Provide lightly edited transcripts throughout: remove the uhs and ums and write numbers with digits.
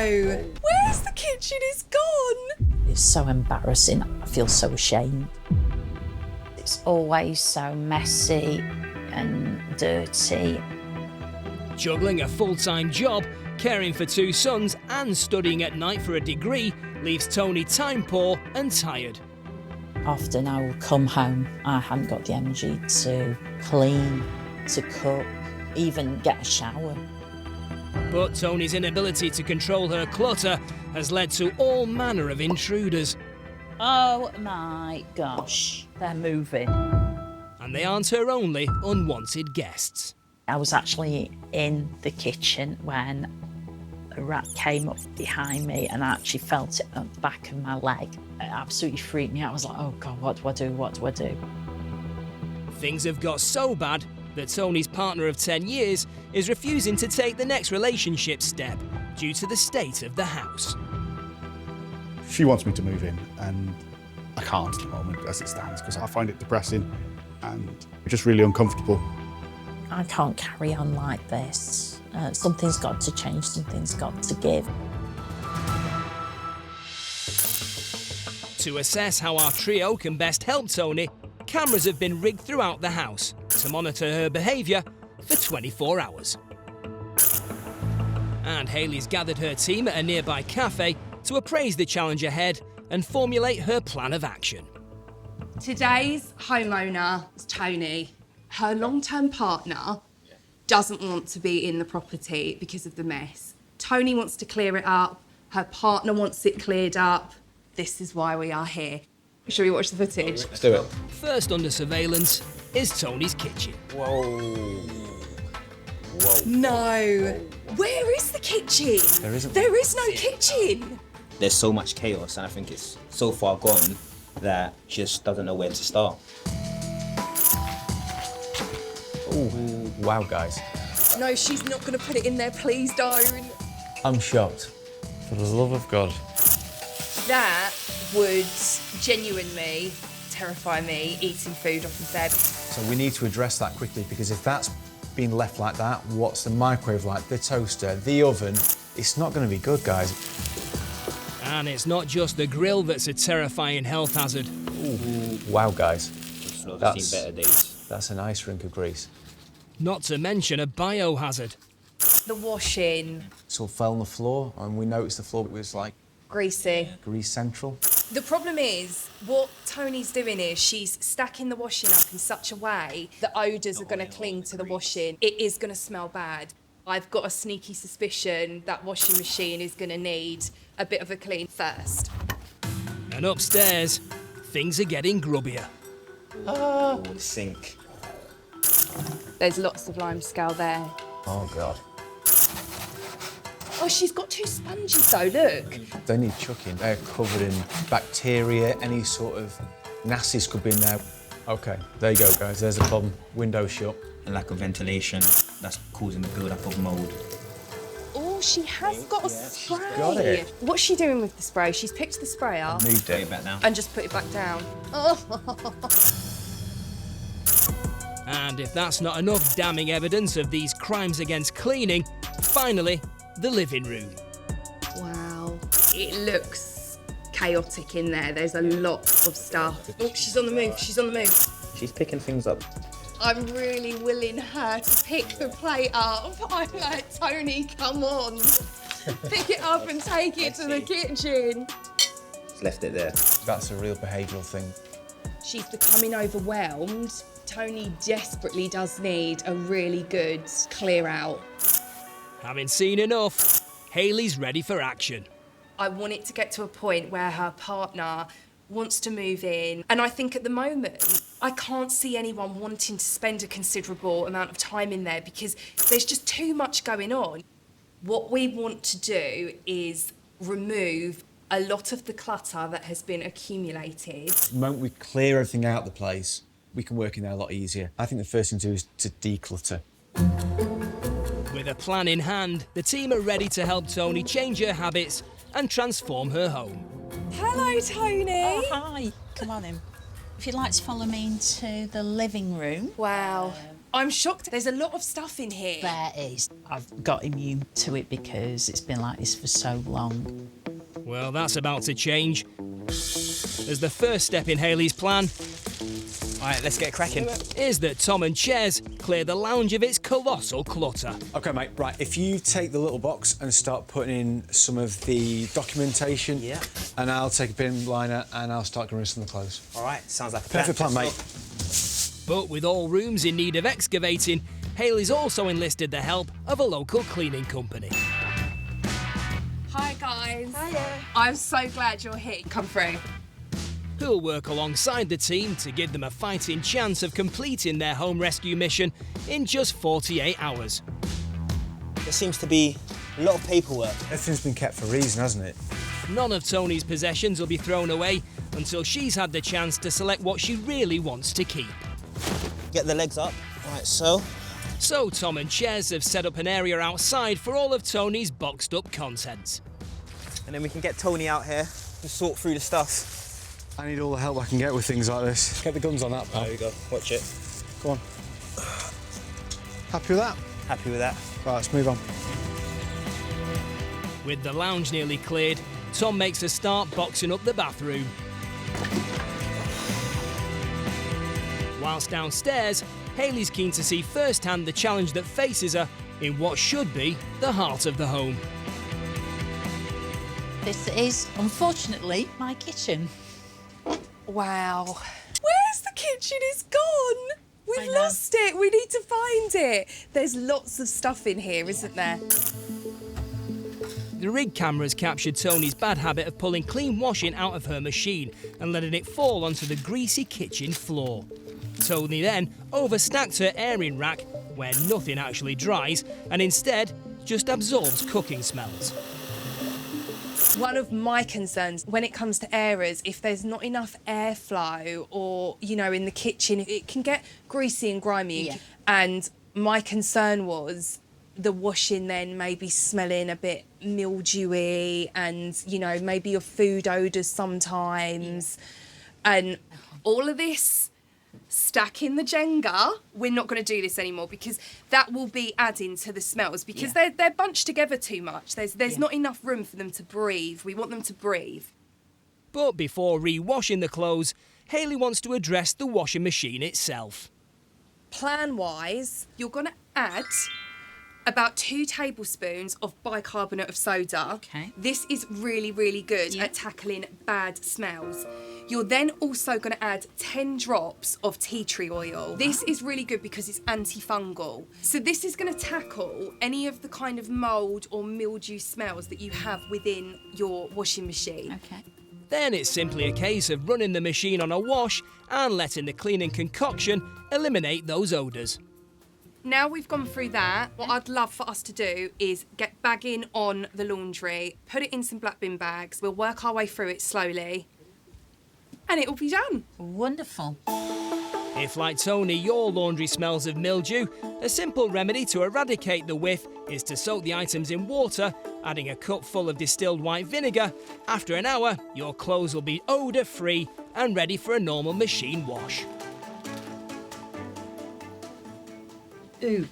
Where's the kitchen? It's gone. It's so embarrassing. I feel so ashamed. It's always so messy and dirty. Juggling a full-time job, caring for 2 sons and studying at night for a degree leaves Tony time poor and tired. Often I will come home, I haven't got the energy to clean, to cook, even get a shower. But Tony's inability to control her clutter has led to all manner of intruders. Oh my gosh, they're moving. And they aren't her only unwanted guests. I was actually in the kitchen when a rat came up behind me and I actually felt it at the back of my leg. It absolutely freaked me out. I was like, oh God, what do I do? What do I do? Things have got so bad that Tony's partner of 10 years is refusing to take the next relationship step due to the state of the house. She wants me to move in and I can't at the moment as it stands because I find it depressing and just really uncomfortable. I can't carry on like this. Something's got to change, something's got to give. To assess how our trio can best help Tony, cameras have been rigged throughout the house to monitor her behaviour for 24 hours. And Hayley's gathered her team at a nearby cafe to appraise the challenge ahead and formulate her plan of action. Today's homeowner is Tony. Her long-term partner doesn't want to be in the property because of the mess. Tony wants to clear it up. Her partner wants it cleared up. This is why we are here. Shall we watch the footage? Let's do it. First under surveillance is Tony's kitchen. Whoa. Whoa. No. Where is the kitchen? There isn't. There is no kitchen. There's so much chaos and I think it's so far gone that she just doesn't know where to start. Ooh, wow, guys. No, she's not going to put it in there. Please don't. I'm shocked. For the love of God. That would genuinely terrify me, eating food off of bed. So we need to address that quickly because if that's been left like that, what's the microwave like, the toaster, the oven? It's not going to be good, guys. And it's not just the grill that's a terrifying health hazard. Ooh, wow, guys. I've seen better days. That's a nice rink of grease. Not to mention a biohazard. The washing. It all fell on the floor and we noticed the floor was like Greasy. grease central. The problem is, what Tony's doing is she's stacking the washing up in such a way that odours are going to cling to the washing. It is going to smell bad. I've got a sneaky suspicion that washing machine is going to need a bit of a clean first. And upstairs, things are getting grubbier. Oh, the sink. There's lots of limescale there. Oh, God. Oh, she's got 2 sponges though, look. They need chucking. They're covered in bacteria, any sort of nasties could be in there. OK, there you go, guys. There's a problem. Window shut. And lack of ventilation, that's causing the build-up of mould. Oh, she has got a spray. got it. What's she doing with the spray? She's picked the spray up Moved Put it. it back now. and just put it back down. Oh. And if that's not enough damning evidence of these crimes against cleaning, finally, the living room. Wow. It looks chaotic in there. There's a lot of stuff. Oh, she's on the move. She's on the move. She's picking things up. I'm really willing her to pick the plate up. I'm like, Tony, come on. Pick it up and take it to the kitchen. She's left it there. That's a real behavioural thing. She's becoming overwhelmed. Tony desperately does need a really good clear out. Having seen enough, Hayley's ready for action. I want it to get to a point where her partner wants to move in. And I think at the moment, I can't see anyone wanting to spend a considerable amount of time in there because there's just too much going on. What we want to do is remove a lot of the clutter that has been accumulated. The moment we clear everything out of the place, we can work in there a lot easier. I think the first thing to do is to declutter. With a plan in hand, the team are ready to help Tony change her habits and transform her home. Hello, Tony. Oh, hi. Come on in. If you'd like to follow me into the living room. Wow. I'm shocked. There's a lot of stuff in here. There is. I've got immune to it because it's been like this for so long. Well, that's about to change. As the first step in Hayley's plan All right, let's get cracking. is that Tom and Ches clear the lounge of its colossal clutter. OK, mate, right, if you take the little box and start putting in some of the documentation, Yeah. and I'll take a bin liner and I'll start getting rid of some of the clothes. All right, sounds like a plan. Perfect plan, mate. But with all rooms in need of excavating, Hayley's also enlisted the help of a local cleaning company. Hi, guys. Hiya. I'm so glad you're here. Come through. Who'll work alongside the team to give them a fighting chance of completing their home rescue mission in just 48 hours. There seems to be a lot of paperwork. Everything's been kept for a reason, hasn't it? None of Tony's possessions will be thrown away until she's had the chance to select what she really wants to keep. Get the legs up. All right, so. So Tom and Ches have set up an area outside for all of Tony's boxed up contents. And then we can get Tony out here to sort through the stuff. I need all the help I can get with things like this. Get the guns on that, pal. There we go. Watch it. Go on. Happy with that? Happy with that. Right, let's move on. With the lounge nearly cleared, Tom makes a start boxing up the bathroom. Whilst downstairs, Hayley's keen to see firsthand the challenge that faces her in what should be the heart of the home. This is, unfortunately, my kitchen. Wow. Where's the kitchen? It's gone. I We've know. lost it. We need to find it. There's lots of stuff in here, isn't there? The rig cameras captured Tony's bad habit of pulling clean washing out of her machine and letting it fall onto the greasy kitchen floor. Tony then overstacked her airing rack, where nothing actually dries, and instead just absorbs cooking smells. One of my concerns when it comes to airers, if there's not enough airflow or, you know, in the kitchen, it can get greasy and grimy. Yeah. And my concern was the washing then maybe smelling a bit mildewy and, you know, maybe your food odours sometimes. And all of this stacking the Jenga, we're not going to do this anymore because that will be adding to the smells because they're bunched together too much. There's not enough room for them to breathe. We want them to breathe. But before re-washing the clothes, Hayley wants to address the washing machine itself. Plan-wise, you're going to add about 2 tablespoons of bicarbonate of soda. Okay. This is really, really good Yeah. at tackling bad smells. You're then also going to add 10 drops of tea tree oil. This is really good because it's antifungal. So this is going to tackle any of the kind of mould or mildew smells that you have within your washing machine. Okay. Then it's simply a case of running the machine on a wash and letting the cleaning concoction eliminate those odours. Now we've gone through that, what I'd love for us to do is get bagging on the laundry, put it in some black bin bags. We'll work our way through it slowly and it will be done. Wonderful. If, like Tony, your laundry smells of mildew, a simple remedy to eradicate the whiff is to soak the items in water, adding a cup full of distilled white vinegar. After an hour, your clothes will be odour-free and ready for a normal machine wash. Ooh.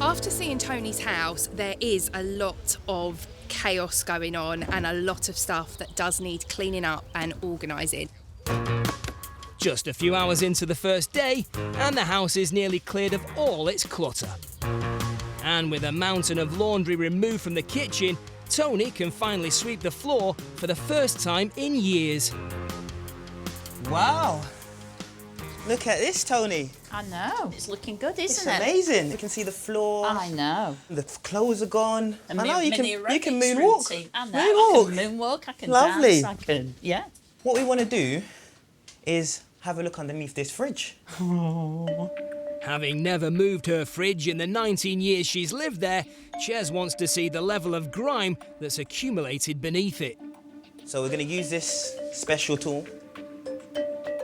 After seeing Tony's house, there is a lot of chaos going on and a lot of stuff that does need cleaning up and organising. Just a few hours into the first day, and the house is nearly cleared of all its clutter. And with a mountain of laundry removed from the kitchen, Tony can finally sweep the floor for the first time in years. Wow. Look at this, Tony. I know. It's looking good, It's isn't it? amazing. You can see the floor. I know. The clothes are gone. I know you can aerobics moonwalk. routine. I know. Moonwalk. I can moonwalk. I can Lovely. dance. I can, yeah. What we want to do is have a look underneath this fridge. Having never moved her fridge in the 19 years she's lived there, Ches wants to see the level of grime that's accumulated beneath it. So we're going to use this special tool.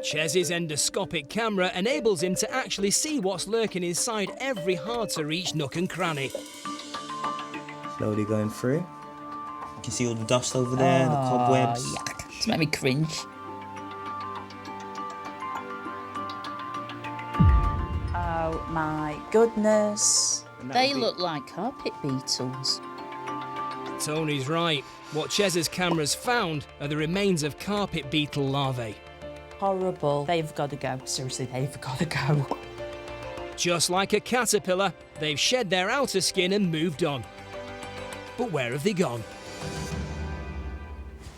Ches's endoscopic camera enables him to actually see what's lurking inside every hard-to-reach nook and cranny. Slowly going through. You can see all the dust over there, the cobwebs. Yuck. It's made me cringe. Oh my goodness. And that They would be- look like carpet beetles. Tony's right. What Chez's cameras found are the remains of carpet beetle larvae. Horrible. They've got to go. Seriously, they've got to go. Just like a caterpillar, they've shed their outer skin and moved on. But where have they gone?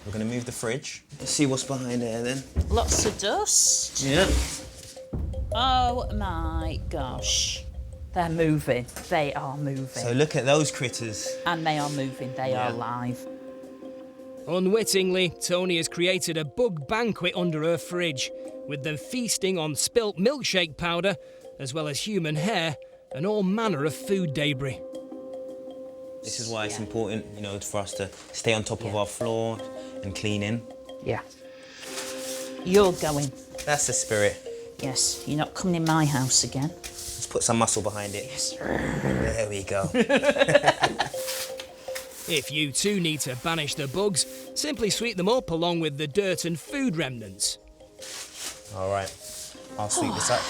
We're gonna move the fridge. Let's see what's behind there then. Lots of dust. Yeah. Oh my gosh. They're moving. They are moving. So look at those critters. And they are moving. They are live. Unwittingly, Tony has created a bug banquet under her fridge, with them feasting on spilt milkshake powder, as well as human hair and all manner of food debris. This is why it's important, you know, for us to stay on top of our floor and cleaning. Yeah. You're going. That's the spirit. Yes, you're not coming in my house again. Let's put some muscle behind it. Yes. There we go. If you too need to banish the bugs, simply sweep them up along with the dirt and food remnants. All right, I'll sweep this up.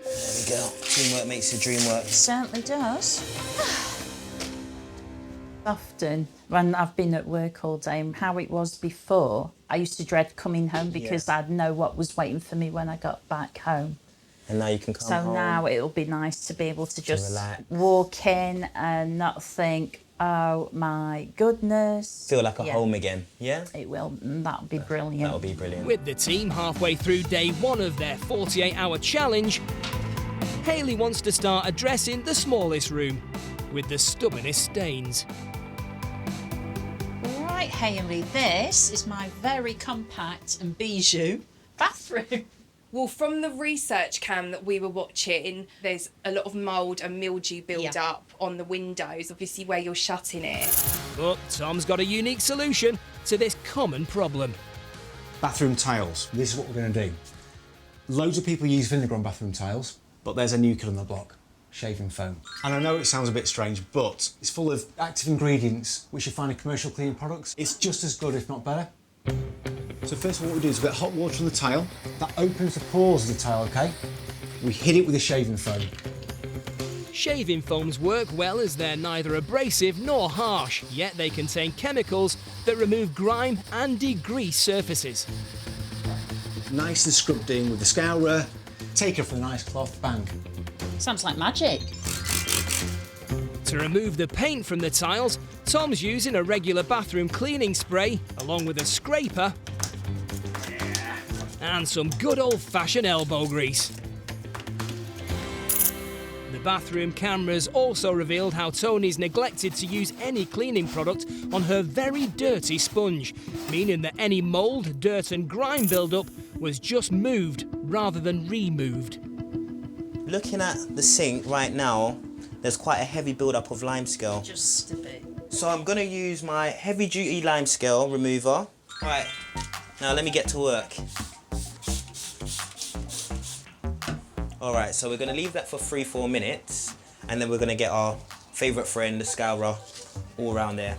There we go. Teamwork makes the dream work. Certainly does. Often, when I've been at work all day, and how it was before, I used to dread coming home because I'd know what was waiting for me when I got back home. And now you can come So home. now it'll be nice to be able to just relax. walk in and not think, oh my goodness. Feel like a Yeah. home again, yeah? It will, and that'll be brilliant. That'll be brilliant. With the team halfway through day one of their 48-hour challenge, Hayley wants to start addressing the smallest room with the stubbornest stains. Right, Hayley, this is my very compact and bijou bathroom. Well, from the research cam that we were watching, there's a lot of mould and mildew build up on the windows, obviously where you're shutting it. But Tom's got a unique solution to this common problem. Bathroom tiles. This is what we're going to do. Loads of people use vinegar on bathroom tiles, but there's a new kid on the block. Shaving foam. And I know it sounds a bit strange, but it's full of active ingredients which you find in commercial cleaning products. It's just as good, if not better. So first of all, what we do is we get hot water on the tile. That opens the pores of the tile, okay? We hit it with a shaving foam. Shaving foams work well as they're neither abrasive nor harsh, yet they contain chemicals that remove grime and degrease surfaces. Nice and scrubbed in with the scourer. Take it off with a nice cloth, bang. Sounds like magic. To remove the paint from the tiles, Tom's using a regular bathroom cleaning spray, along with a scraper and some good old-fashioned elbow grease. The bathroom cameras also revealed how Tony's neglected to use any cleaning product on her very dirty sponge, meaning that any mould, dirt and grime build-up was just moved rather than removed. Looking at the sink right now, there's quite a heavy build-up of limescale. Just a bit. So I'm gonna use my heavy-duty limescale remover. Right, now let me get to work. All right, so we're gonna leave that for 3-4 minutes, and then we're gonna get our favorite friend, the scourer, all around there.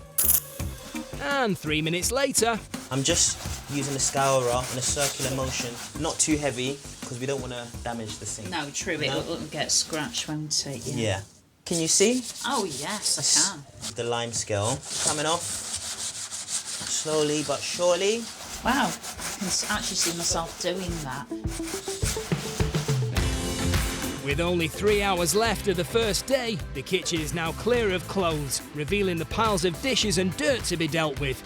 And 3 minutes later, I'm just using the scourer in a circular motion, not too heavy, because we don't want to damage the sink. No, true, it'll get scratched, won't it? Yeah. Can you see? Oh, yes, I can. The limescale coming off, slowly but surely. Wow, I can actually see myself doing that. with only 3 hours left of the first day, the kitchen is now clear of clothes, revealing the piles of dishes and dirt to be dealt with.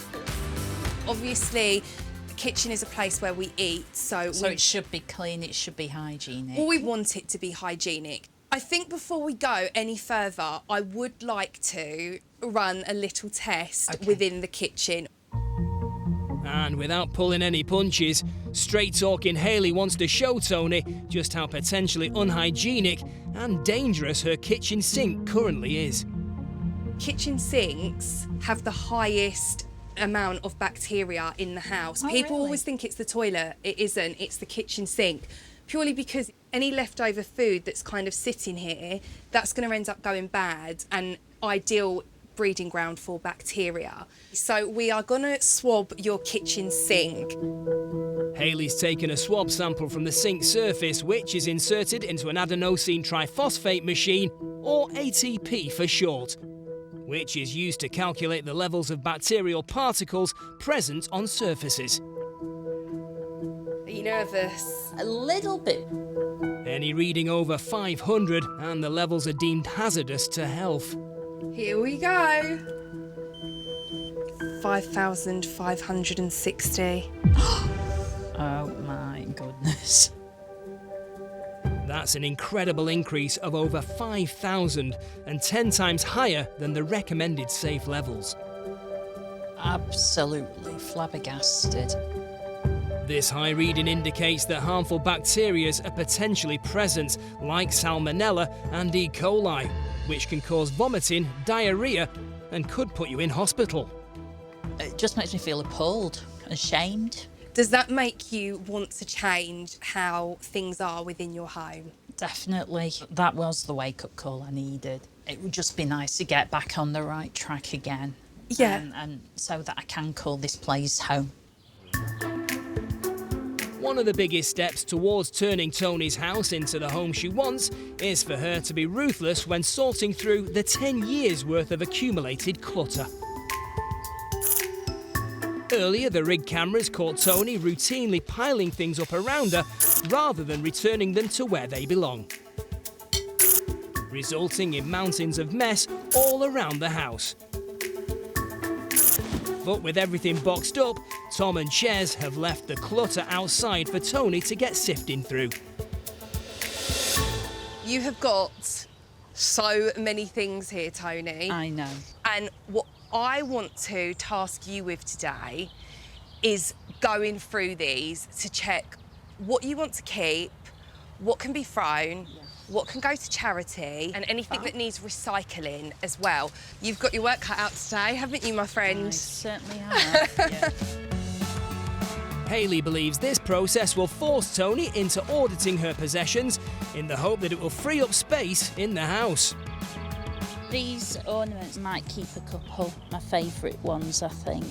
Obviously, the kitchen is a place where we eat, so it should be clean, it should be hygienic. well, we want it to be hygienic. I think before we go any further, I would like to run a little test within the kitchen. And without pulling any punches, straight-talking Hayley wants to show Tony just how potentially unhygienic and dangerous her kitchen sink currently is. Kitchen sinks have the highest amount of bacteria in the house. People really? always think it's the toilet. It isn't. It's the kitchen sink. Purely because any leftover food that's kind of sitting here, that's going to end up going bad. And ideal breeding ground for bacteria. So we are going to swab your kitchen sink. Hayley's taken a swab sample from the sink surface, which is inserted into an adenosine triphosphate machine, or ATP for short, which is used to calculate the levels of bacterial particles present on surfaces. Are you nervous? A little bit. Any reading over 500 and the levels are deemed hazardous to health. Here we go. 5,560. Oh my goodness. That's an incredible increase of over 5,000 and 10 times higher than the recommended safe levels. Absolutely flabbergasted. This high reading indicates that harmful bacteria are potentially present, like Salmonella and E. coli, which can cause vomiting, diarrhea, and could put you in hospital. It just makes me feel appalled, ashamed. Does that make you want to change how things are within your home? Definitely. That was the wake-up call I needed. It would just be nice to get back on the right track again. Yeah. And so that I can call this place home. One of the biggest steps towards turning Tony's house into the home she wants is for her to be ruthless when sorting through the 10 years' worth of accumulated clutter. Earlier, the Rig cameras caught Tony routinely piling things up around her rather than returning them to where they belong, resulting in mountains of mess all around the house. But with everything boxed up, Tom and Ches have left the clutter outside for Tony to get sifting through. You have got so many things here, Tony. I know. And what I want to task you with today is going through these to check what you want to keep, what can be thrown, what can go to charity, and anything that needs recycling as well. You've got your work cut out today, haven't you, my friend? I certainly have. Yeah. Hayley believes this process will force Tony into auditing her possessions in the hope that it will free up space in the house. These ornaments might keep a couple, my favourite ones, I think.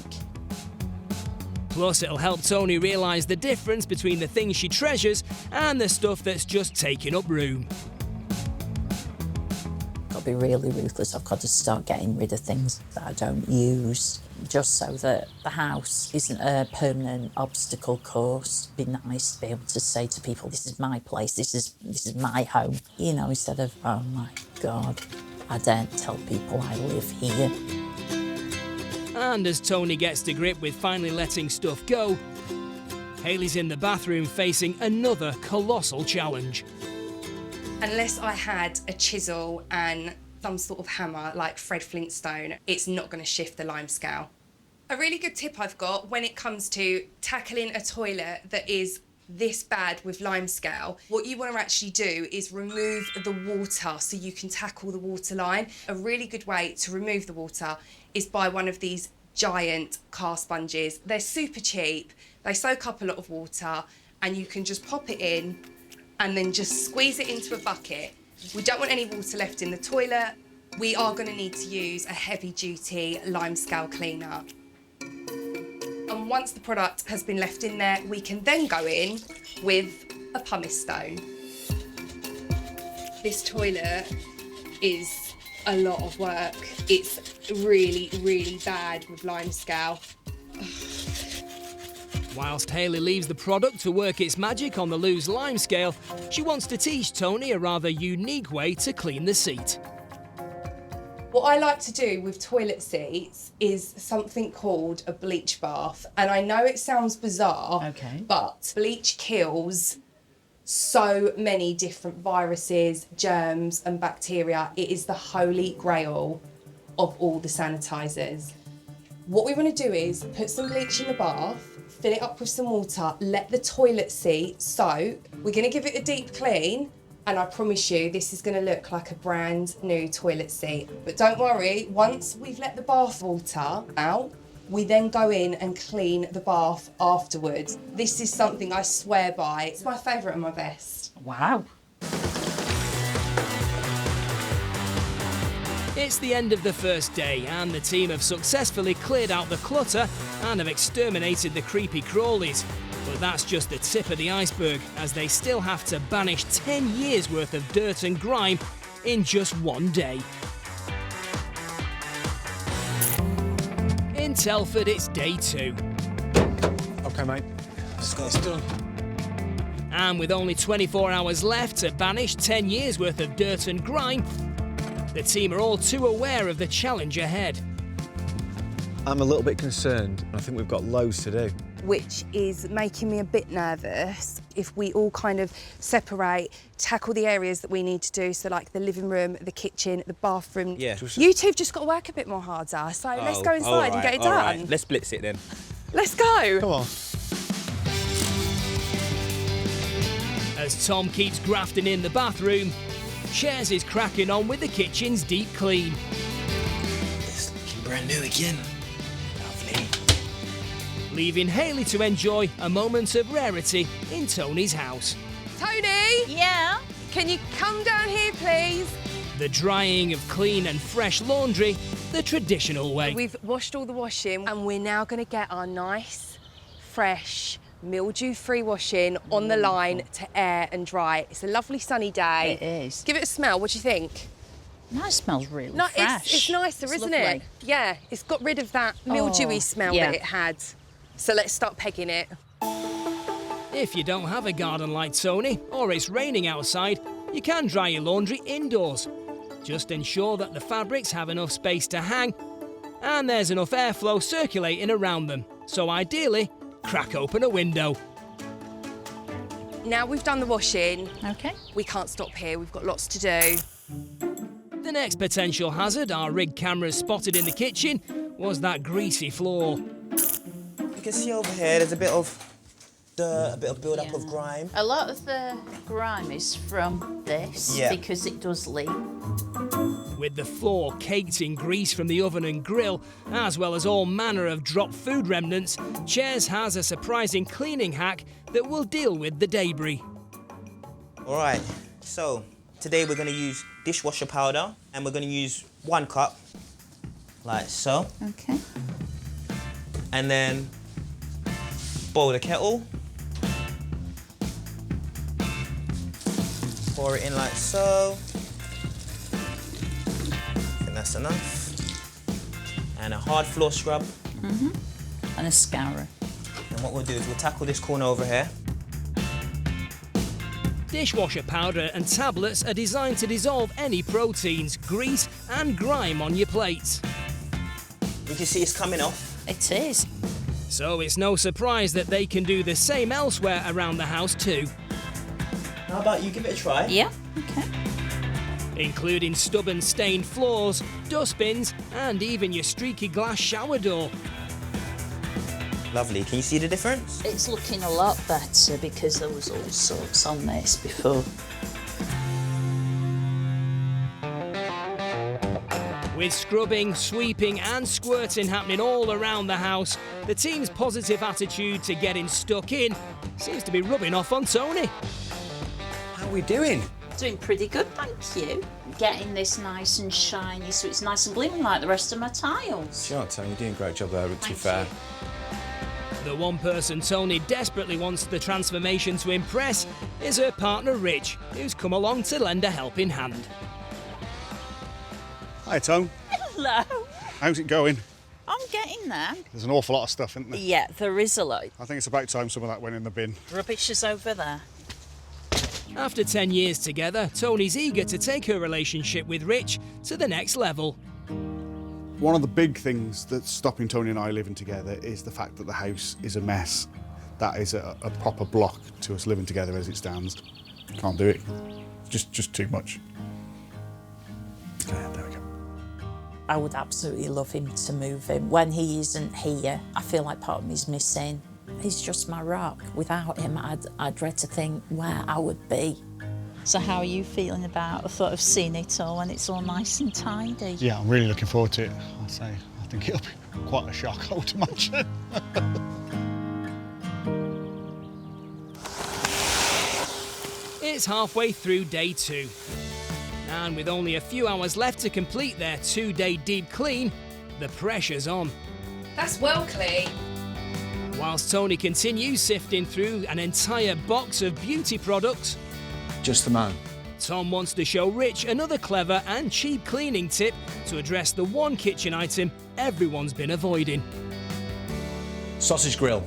Plus, it'll help Tony realise the difference between the things she treasures and the stuff that's just taking up room. Got to be really ruthless. I've got to start getting rid of things that I don't use, just so that the house isn't a permanent obstacle course. It'd be nice to be able to say to people, this is my place, this is my home, you know, instead of, oh my God, I daren't tell people I live here. And as Tony gets to grip with finally letting stuff go, Hayley's in the bathroom facing another colossal challenge. Unless I had a chisel and some sort of hammer like Fred Flintstone, it's not going to shift the lime scale. A really good tip I've got when it comes to tackling a toilet that is this bad with lime scale, what you want to actually do is remove the water so you can tackle the water line. A really good way to remove the water is by one of these giant car sponges. They're super cheap, they soak up a lot of water, and you can just pop it in and then just squeeze it into a bucket. We don't want any water left in the toilet. We are going to need to use a heavy duty lime scale cleaner. And once the product has been left in there, we can then go in with a pumice stone. This toilet is a lot of work. It's really, really bad with lime scale. Whilst Hayley leaves the product to work its magic on the loose lime scale, she wants to teach Tony a rather unique way to clean the seat. What I like to do with toilet seats is something called a bleach bath. And I know it sounds bizarre, Okay. but bleach kills so many different viruses, germs and bacteria. It is the holy grail of all the sanitisers. What we want to do is put some bleach in the bath, fill it up with some water, let the toilet seat soak. We're going to give it a deep clean, and I promise you this is going to look like a brand new toilet seat. But don't worry, once we've let the bath water out, we then go in and clean the bath afterwards. This is something I swear by. It's my favourite and my best. Wow. It's the end of the first day and the team have successfully cleared out the clutter and have exterminated the creepy crawlies. But that's just the tip of the iceberg, as they still have to banish 10 years worth of dirt and grime in just one day. In Telford, it's day 2. OK, mate. Let's get this done. And with only 24 hours left to banish 10 years worth of dirt and grime, the team are all too aware of the challenge ahead. I'm a little bit concerned. I think we've got loads to do. Which is making me a bit nervous. If we all kind of separate, tackle the areas that we need to do, so like the living room, the kitchen, the bathroom. Yeah. You two've just got to work a bit more harder, so let's go inside and get it done. Right. Let's blitz it then. Let's go. Come on. As Tom keeps grafting in the bathroom, Shares is cracking on with the kitchen's deep clean. It's looking brand new again. Lovely. Leaving Hayley to enjoy a moment of rarity in Tony's house. Tony, Yeah? can you come down here, please? The drying of clean and fresh laundry the traditional way. We've washed all the washing and we're now going to get our nice, fresh, mildew-free washing on the line to air and dry. It's a lovely sunny day. It is. Give it a smell. What do you think? No, it smells really No, fresh. it's nicer, It's isn't lovely. it? Yeah, it's got rid of that mildewy smell yeah. that it had. So let's start pegging it. If you don't have a garden like Tony, or it's raining outside, you can dry your laundry indoors. Just ensure that the fabrics have enough space to hang and there's enough airflow circulating around them. So ideally, crack open a window. Now we've done the washing, OK. we can't stop here. We've got lots to do. The next potential hazard our rig cameras spotted in the kitchen was that greasy floor. You can see over here there's a bit of dirt, a bit of build-up of grime. A lot of the grime is from this because it does leak. With the floor caked in grease from the oven and grill, as well as all manner of dropped food remnants, Chairs has a surprising cleaning hack that will deal with the debris. All right, so today we're going to use dishwasher powder and we're going to use 1 cup, like so. OK. And then boil the kettle. Pour it in like so. I think that's enough. And a hard floor scrub. And a scourer. And what we'll do is we'll tackle this corner over here. Dishwasher powder and tablets are designed to dissolve any proteins, grease and grime on your plates. You can see it's coming off. It is. So it's no surprise that they can do the same elsewhere around the house too, How about you give it a try? Yeah. OK. including stubborn stained floors, dustbins and even your streaky glass shower door. Lovely. Can you see the difference? It's looking a lot better because there was all sorts on this before. With scrubbing, sweeping and squirting happening all around the house, the team's positive attitude to getting stuck in seems to be rubbing off on Tony. How are we doing? Doing pretty good, thank you. Getting this nice and shiny so it's nice and gleaming like the rest of my tiles. Sure, Tony, you're doing a great job there, to be Thank fair. The one person Tony desperately wants the transformation to impress is her partner Rich, who's come along to lend a helping hand. Hi, Tom. Hello. How's it going? I'm getting there. There's an awful lot of stuff, isn't there? Yeah, there is a lot. I think it's about time some of that went in the bin. Rubbish is over there. After 10 years together, Tony's eager to take her relationship with Rich to the next level. One of the big things that's stopping Tony and I living together is the fact that the house is a mess. That is a proper block to us living together as it stands. Can't do it. Just too much. Yeah, there we go. I would absolutely love him to move in. When he isn't here, I feel like part of me is missing. He's just my rock. Without him, I'd dread to think where I would be. So how are you feeling about the thought of seeing it all when it's all nice and tidy? Yeah, I'm really looking forward to it. I think it'll be quite a shock, I would imagine. It's halfway through day 2. And with only a few hours left to complete their 2-day deep clean, the pressure's on. That's well clean. Whilst Tony continues sifting through an entire box of beauty products, Just the man. Tom wants to show Rich another clever and cheap cleaning tip to address the one kitchen item everyone's been avoiding. Sausage grill.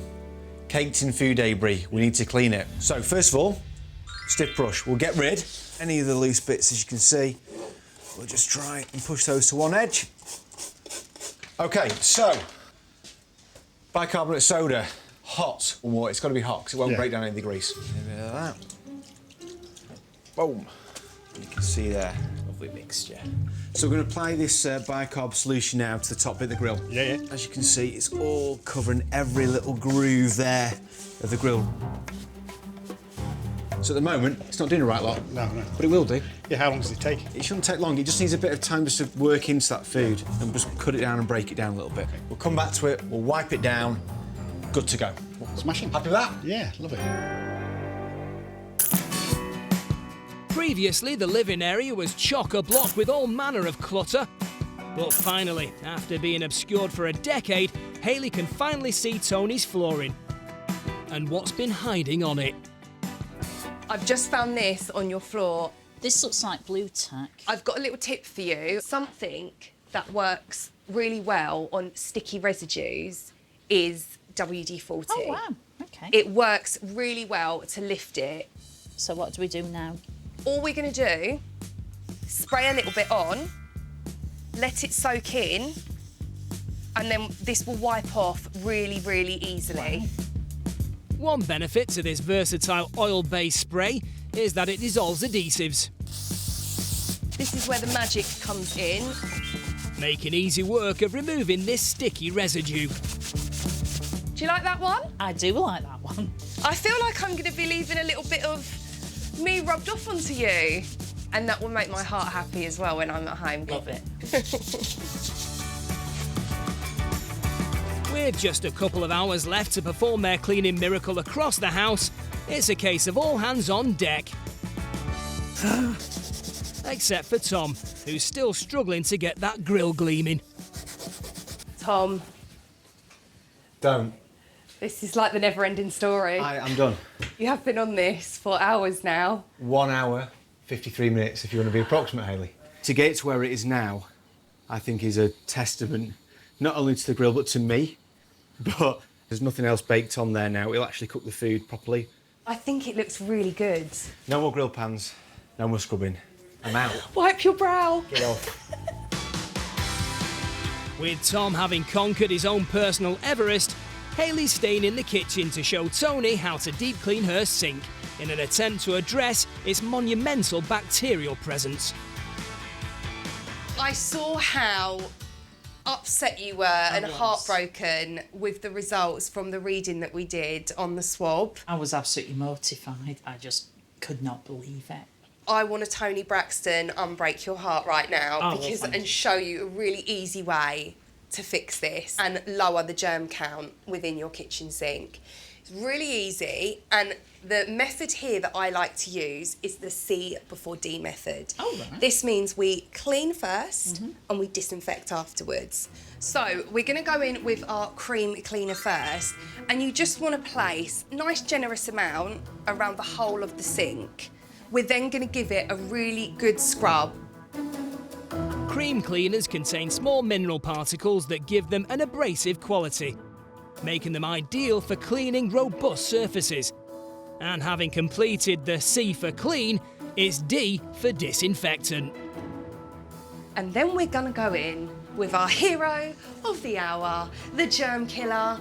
Caked in food debris. We need to clean it. So first of all, stiff brush. We'll get rid any of the loose bits, as you can see. We'll just try and push those to one edge. Okay, so bicarbonate soda, hot water. It's got to be hot because it won't break down any of the grease. A bit of that. Boom. You can see there. Lovely mixture. So we're going to apply this bicarb solution now to the top bit of the grill. Yeah. As you can see, it's all covering every little groove there of the grill. So at the moment, it's not doing a right lot. No. But it will do. Yeah, how long does it take? It shouldn't take long. It just needs a bit of time just to work into that food and just cut it down and break it down a little bit. We'll come back to it, we'll wipe it down, good to go. Smashing. Happy with that? Yeah, love it. Previously, the living area was chock-a-block with all manner of clutter. But finally, after being obscured for a decade, Hayley can finally see Tony's flooring and what's been hiding on it. I've just found this on your floor. This looks like blue tack. I've got a little tip for you. Something that works really well on sticky residues is WD-40. Oh, wow. OK. It works really well to lift it. So what do we do now? All we're going to do, spray a little bit on, let it soak in, and then this will wipe off really, really easily. Wow. One benefit to this versatile oil-based spray is that it dissolves adhesives, This is where the magic comes in. making easy work of removing this sticky residue. Do you like that one? I do like that one. I feel like I'm going to be leaving a little bit of me rubbed off onto you. And that will make my heart happy as well when I'm at home. Love it. With just a couple of hours left to perform their cleaning miracle across the house, it's a case of all hands on deck. Except for Tom, who's still struggling to get that grill gleaming. Tom, Don't. this is like the never-ending story. I'm done. You have been on this for hours now. 1 hour, 53 minutes if you want to be approximate, Hayley. To get it to where it is now, I think is a testament not only to the grill but to me. But there's nothing else baked on there now. It'll actually cook the food properly. I think it looks really good. No more grill pans, no more scrubbing. I'm out. Wipe your brow. Get off. With Tom having conquered his own personal Everest, Hayley's staying in the kitchen to show Tony how to deep clean her sink in an attempt to address its monumental bacterial presence. I saw how upset you were and heartbroken with the results from the reading that we did on the swab. I was absolutely mortified. I just could not believe it. I want to Tony Braxton unbreak your heart right now Oh, because well, thank and you. show you a really easy way to fix this and lower the germ count within your kitchen sink. It's really easy, and the method here that I like to use is the C before D method. Oh, right. This means we clean first and we disinfect afterwards. So we're going to go in with our cream cleaner first, and you just want to place a nice generous amount around the whole of the sink. We're then going to give it a really good scrub. Cream cleaners contain small mineral particles that give them an abrasive quality, making them ideal for cleaning robust surfaces. And having completed the C for clean, it's D for disinfectant. And then we're going to go in with our hero of the hour, the germ killer.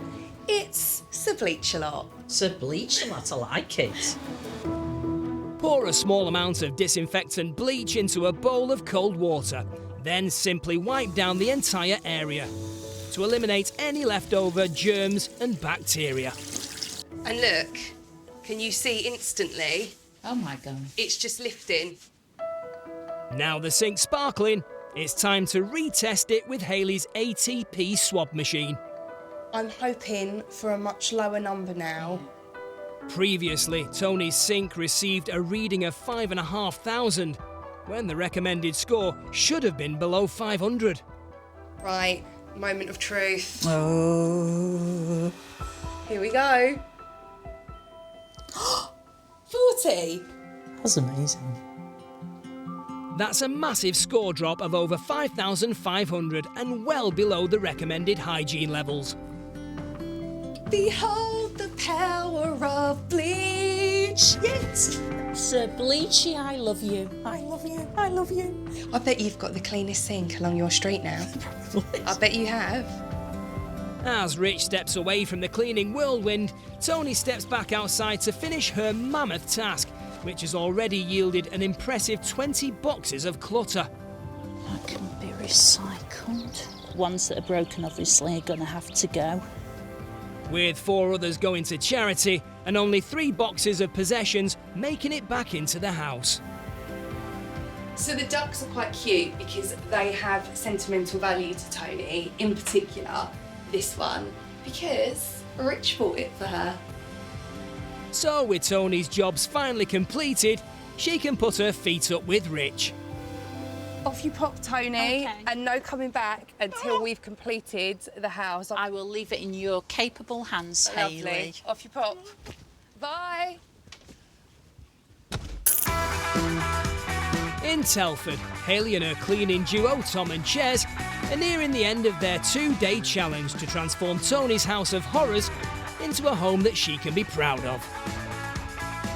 It's Sir Bleach-A-Lot. So bleach a lot, I like it. Pour a small amount of disinfectant bleach into a bowl of cold water, then simply wipe down the entire area to eliminate any leftover germs and bacteria. And look, can you see instantly? Oh my God. It's just lifting. Now the sink's sparkling, it's time to retest it with Hayley's ATP swab machine. I'm hoping for a much lower number now. Previously, Tony's sink received a reading of 5,500, when the recommended score should have been below 500. Right, moment of truth. Oh. Here we go. 40. That's amazing. That's a massive score drop of over 5,500 and well below the recommended hygiene levels. Behold the power of bleach. Yes. Sir Bleachy, I love you. I love you. I love you. I bet you've got the cleanest sink along your street now. I bet you have. As Rich steps away from the cleaning whirlwind, Tony steps back outside to finish her mammoth task, which has already yielded an impressive 20 boxes of clutter. That can be recycled. Ones that are broken, obviously, are going to have to go. With 4 others going to charity and only 3 boxes of possessions making it back into the house. So the ducks are quite cute because they have sentimental value to Tony, in particular this one, because Rich bought it for her. So with Tony's jobs finally completed, she can put her feet up with Rich. Off you pop, Tony, Okay. and no coming back until we've completed the house. I will leave it in your capable hands, Lovely. Hayley. Off you pop. Bye. In Telford, Hayley and her cleaning duo Tom and Ches are nearing the end of their 2-day challenge to transform Tony's house of horrors into a home that she can be proud of.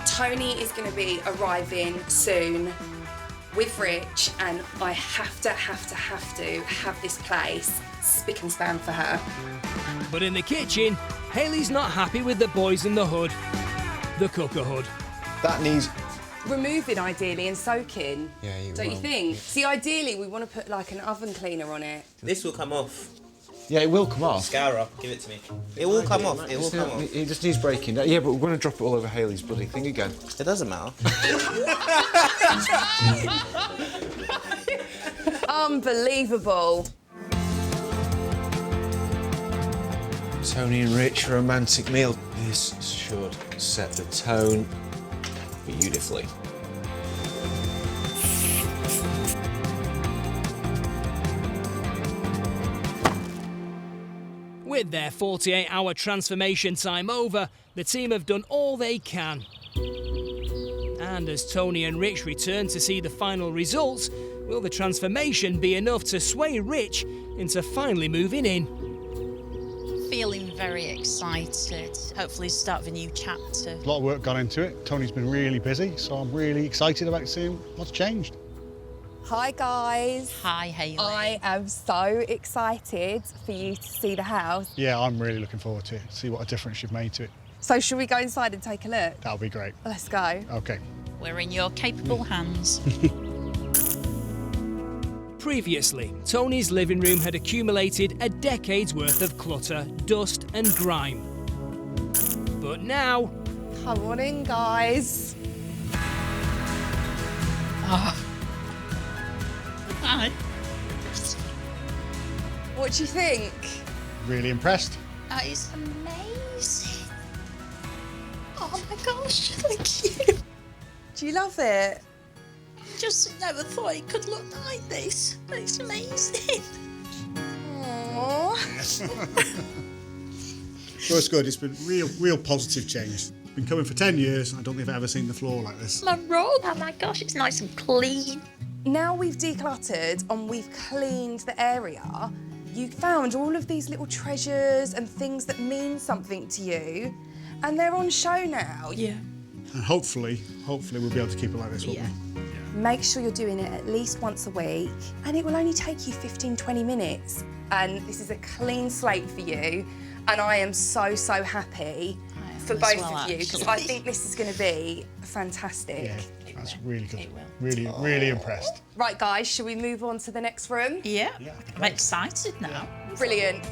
Tony is going to be arriving soon with Rich, and I have to have this place spick and span for her. But in the kitchen, Hayley's not happy with the boys in the hood. The cooker hood. That needs... Removing ideally and soaking. Yeah, you Don't you will. think? See, ideally we want to put like an oven cleaner on it. This will come off. Yeah, it will come off. Scourer, give it to me. It will come off. It will come off. It just needs breaking down. Yeah, but we're going to drop it all over Hayley's bloody thing again. It doesn't matter. Unbelievable. Tony and Rich, romantic meal. This should set the tone beautifully. With their 48-hour transformation time over, the team have done all they can. And as Tony and Rich return to see the final results, will the transformation be enough to sway Rich into finally moving in? Feeling very excited. Hopefully start of a new chapter. A lot of work gone into it. Tony's been really busy, so I'm really excited about seeing what's changed. Hi guys. Hi, Hayley. I am so excited for you to see the house. Yeah, I'm really looking forward to it. See what a difference you've made to it. So should we go inside and take a look? That'll be great. Let's go. Okay. We're in your capable hands. Previously, Tony's living room had accumulated a decade's worth of clutter, dust and grime. But now, Come on in, guys. Hi. What do you think? Really impressed. That is amazing. Oh my gosh, thank you. Do you love it? Just never thought it could look like this. It's amazing. Aww. Well, it's good. It's been real positive change. Been coming for 10 years. I don't think I've ever seen the floor like this. My rug. Oh my gosh, it's nice and clean. Now we've decluttered and we've cleaned the area, you found all of these little treasures and things that mean something to you, and they're on show now. Yeah. And hopefully we'll be able to keep it like this, won't Yeah. we? Make sure you're doing it at least once a week, and it will only take you 15-20 minutes. And this is a clean slate for you, and I am so happy for as both well, of you, because actually. I think this is going to be fantastic. Yeah, that's really good. It will. Really impressed. Right, guys, shall we move on to the next room? Yeah. I'm excited now. Brilliant.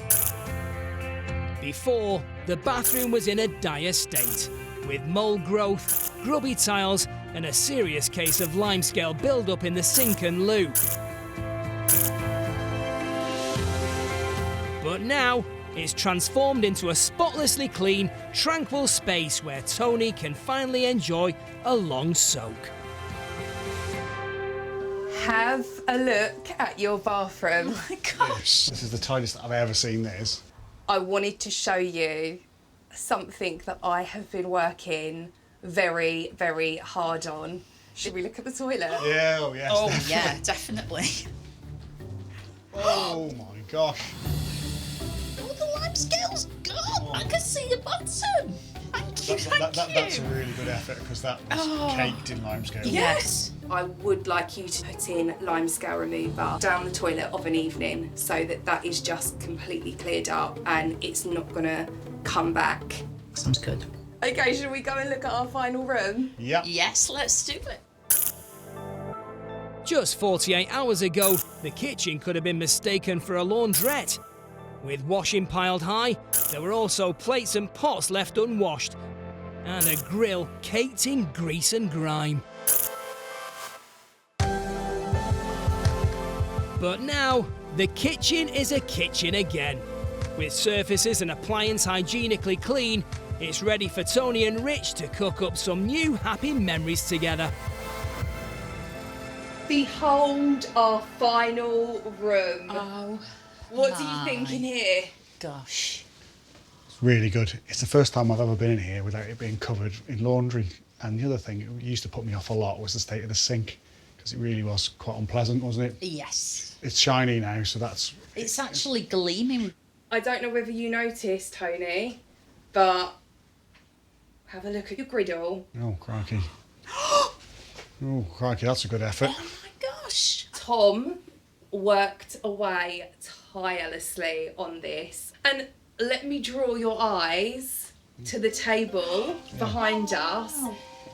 before, the bathroom was in a dire state, with mould growth, grubby tiles and a serious case of limescale build-up in the sink and loo. But now, it's transformed into a spotlessly clean, tranquil space where Tony can finally enjoy a long soak. Have a look at your bathroom. Oh my gosh. This is the tidiest I've ever seen this. I wanted to show you something that I have been working very, very hard on. Should we look at the toilet? Yeah, oh yes. Oh yeah, definitely. Oh my gosh. Oh, the lime scale's gone. I can see the bottom. Thank you, thank you. That's a really good effort because that was caked in limescale. Yes. I would like you to put in limescale remover down the toilet of an evening so that that is just completely cleared up and it's not gonna come back. Sounds good. Okay, should we go and look at our final room? Yeah. Yes, let's do it. Just 48 hours ago, the kitchen could have been mistaken for a laundrette. With washing piled high, there were also plates and pots left unwashed, and a grill caked in grease and grime. But now, the kitchen is a kitchen again. With surfaces and appliances hygienically clean, it's ready for Tony and Rich to cook up some new happy memories together. Behold our final room. Oh, What do you think in here? gosh. It's really good. It's the first time I've ever been in here without it being covered in laundry. And the other thing that used to put me off a lot was the state of the sink, because it really was quite unpleasant, wasn't it? Yes. It's shiny now, so that's... It's actually gleaming. I don't know whether you noticed, Tony, but have a look at your griddle. Oh, crikey. Oh, crikey, that's a good effort. Oh my gosh. Tom worked away tirelessly on this. And let me draw your eyes to the table behind us.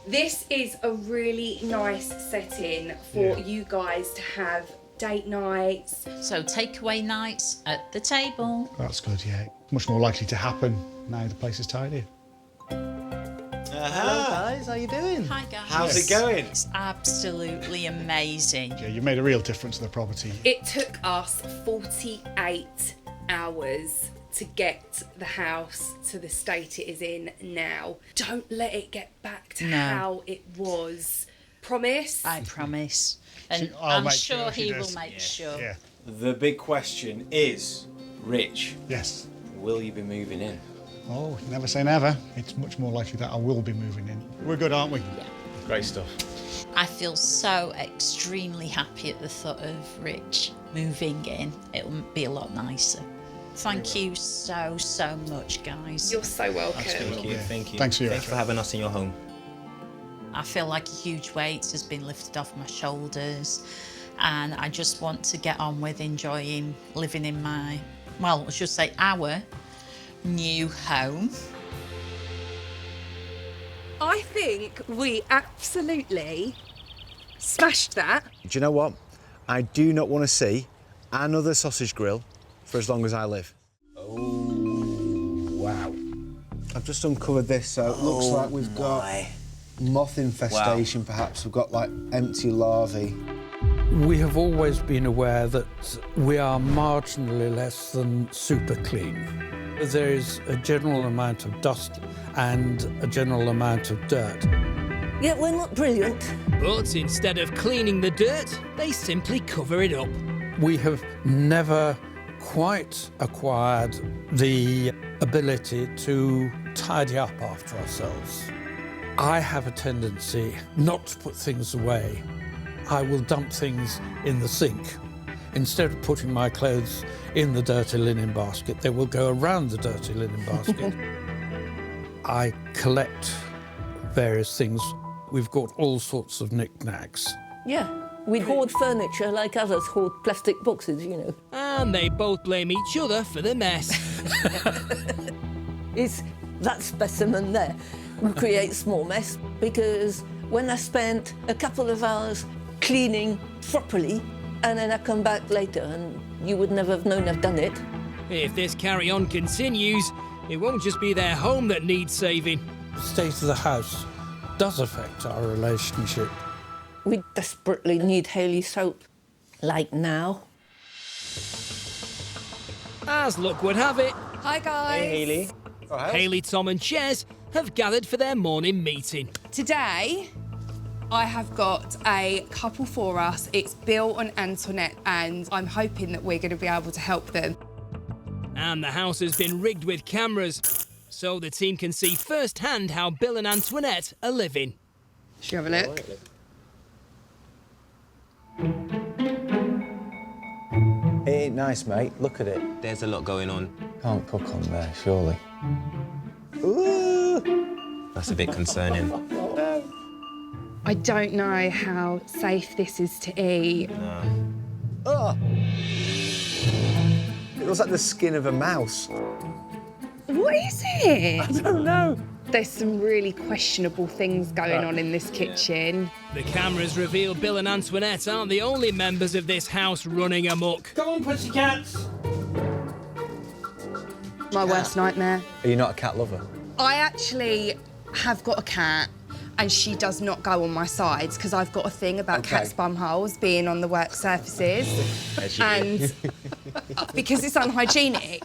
This is a really nice setting for you guys to have date nights. So takeaway nights at the table. That's good, yeah. Much more likely to happen now the place is tidy. Hello guys, how you doing? Hi guys. How's it going? It's absolutely amazing. Yeah, you made a real difference to the property. It took us 48 hours to get the house to the state it is in now. Don't let it get back to No. how it was. Promise? I promise. And I'll I'm make sure sure she he will does. make sure. Yeah. The big question is, Rich, Yes. will you be moving in? Oh, never say never. It's much more likely that I will be moving in. We're good, aren't we? Great stuff. I feel so extremely happy at the thought of Rich moving in. It'll be a lot nicer. Thank you so, so much, guys. You're so welcome. Thank you, thank you. Thanks for your Thanks for effort. having us in your home. I feel like a huge weight has been lifted off my shoulders, and I just want to get on with enjoying living in my, well, I should say our new home. I think we absolutely smashed that. Do you know what? I do not want to see another sausage grill for as long as I live. Oh, wow. I've just uncovered this, so it looks like we've got moth infestation, perhaps. We've got, like, empty larvae. We have always been aware that we are marginally less than super clean. There is a general amount of dust and a general amount of dirt. Yeah, we're not brilliant. But instead of cleaning the dirt, they simply cover it up. We have never quite acquired the ability to tidy up after ourselves. I have a tendency not to put things away. I will dump things in the sink. Instead of putting my clothes in the dirty linen basket, they will go around the dirty linen basket. I collect various things. We've got all sorts of knickknacks. Yeah, we hoard furniture like others hoard plastic boxes, you know. And they both blame each other for the mess. It's that specimen there who creates more mess, because when I spent a couple of hours cleaning properly, and then I come back later and you would never have known I've done it. If this carry-on continues, it won't just be their home that needs saving. The state of the house does affect our relationship. We desperately need Hayley soap, like now. As luck would have it, Hi guys. Hey, Hayley. Hayley, Tom and Ches have gathered for their morning meeting. Today, I have got a couple for us. It's Bill and Antoinette, and I'm hoping that we're going to be able to help them. And the house has been rigged with cameras, so the team can see firsthand how Bill and Antoinette are living. Should we have a look? It ain't nice, mate. Look at it. There's a lot going on. Can't cook on there, surely. Ooh! That's a bit concerning. I don't know how safe this is to eat. Oh! It looks like the skin of a mouse. What is it? I don't know. There's some really questionable things going on in this kitchen. The cameras reveal Bill and Antoinette aren't the only members of this house running amok. Come on, pussycats! My worst nightmare. Are you not a cat lover? I actually have got a cat, and she does not go on my sides because I've got a thing about cats' bum holes being on the work surfaces, and because it's unhygienic.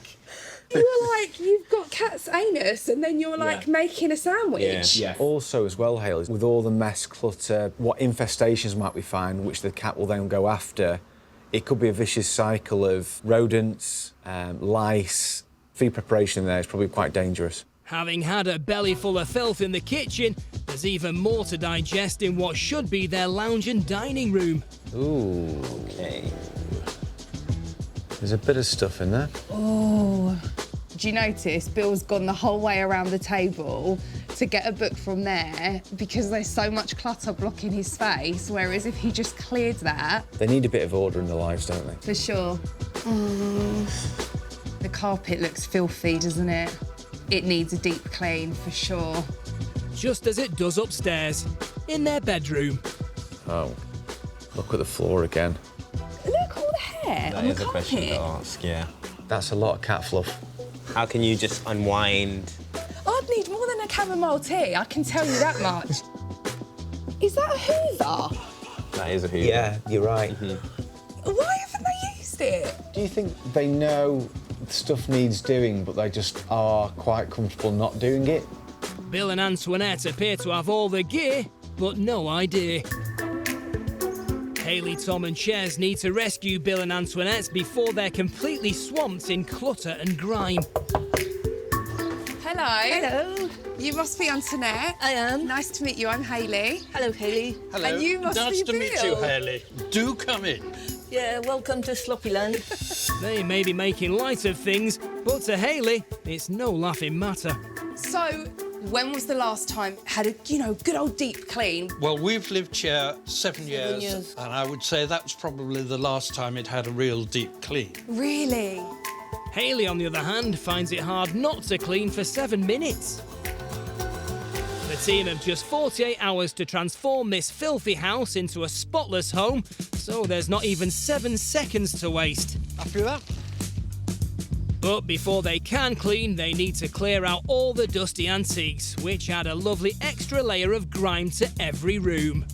You're like, you've got cat's anus, and then you're like making a sandwich. Yeah. Also, as well, Hale, with all the mess, clutter, what infestations might we find, which the cat will then go after? It could be a vicious cycle of rodents, lice. Food preparation in there is probably quite dangerous. Having had a belly full of filth in the kitchen, there's even more to digest in what should be their lounge and dining room. Ooh. Okay. There's a bit of stuff in there. Oh. Do you notice Bill's gone the whole way around the table to get a book from there because there's so much clutter blocking his face, whereas if he just cleared that... They need a bit of order in their lives, don't they? For sure. The carpet looks filthy, doesn't it? It needs a deep clean, for sure. Just as it does upstairs, in their bedroom. Oh, look at the floor again. Look, all the hair That on the is a question to carpet. ask, yeah. That's a lot of cat fluff. How can you just unwind? I'd need more than a chamomile tea, I can tell you that much. Is that a Hoover? That is a Hoover. Yeah, you're right. Why haven't they used it? Do you think they know stuff needs doing, but they just are quite comfortable not doing it? Bill and Antoinette appear to have all the gear, but no idea. Hayley, Tom and Ches need to rescue Bill and Antoinette before they're completely swamped in clutter and grime. Hello. Hello, You must be Antoinette. I am. Nice to meet you, I'm Hayley. Hello, Hayley. Hello. And you must nice be to meet you, Bill. Hayley. Do come in. Yeah, welcome to Sloppyland. They may be making light of things, but to Hayley, it's no laughing matter. So, when was the last time you had a, good old deep clean? Well, we've lived here 7 years, years. and I would say that was probably the last time it had a real deep clean. Really? Hayley, on the other hand, finds it hard not to clean for 7 minutes. The team have just 48 hours to transform this filthy house into a spotless home, so there's not even 7 seconds to waste. Happy with that? But before they can clean, they need to clear out all the dusty antiques, which add a lovely extra layer of grime to every room.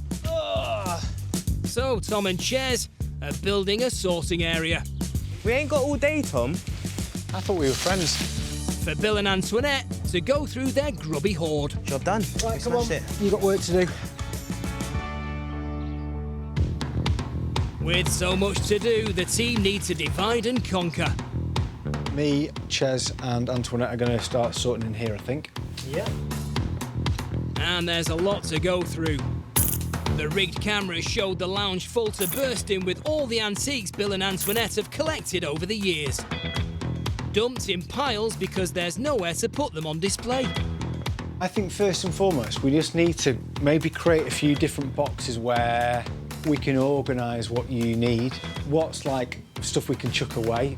So Tom and Ches are building a sorting area. We ain't got all day, Tom. I thought we were friends. For Bill and Antoinette to go through their grubby hoard. Job done. Right, come on. Smash it. You've got work to do. With so much to do, the team need to divide and conquer. Me, Ches and Antoinette are going to start sorting in here, I think. Yeah. And there's a lot to go through. The rigged cameras showed the lounge full to bursting with all the antiques Bill and Antoinette have collected over the years. Dumped in piles because there's nowhere to put them on display. I think first and foremost, we just need to maybe create a few different boxes where we can organise what you need, what's like stuff we can chuck away.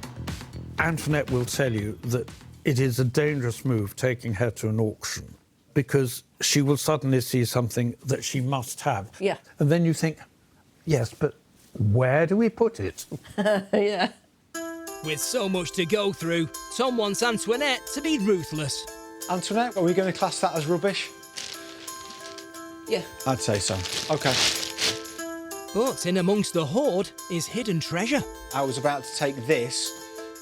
Antoinette will tell you that it is a dangerous move taking her to an auction because she will suddenly see something that she must have. Yeah. And then you think, yes, but where do we put it? Yeah. With so much to go through, Tom wants Antoinette to be ruthless. Antoinette, are we going to class that as rubbish? Yeah. I'd say so. OK. But in amongst the hoard is hidden treasure. I was about to take this,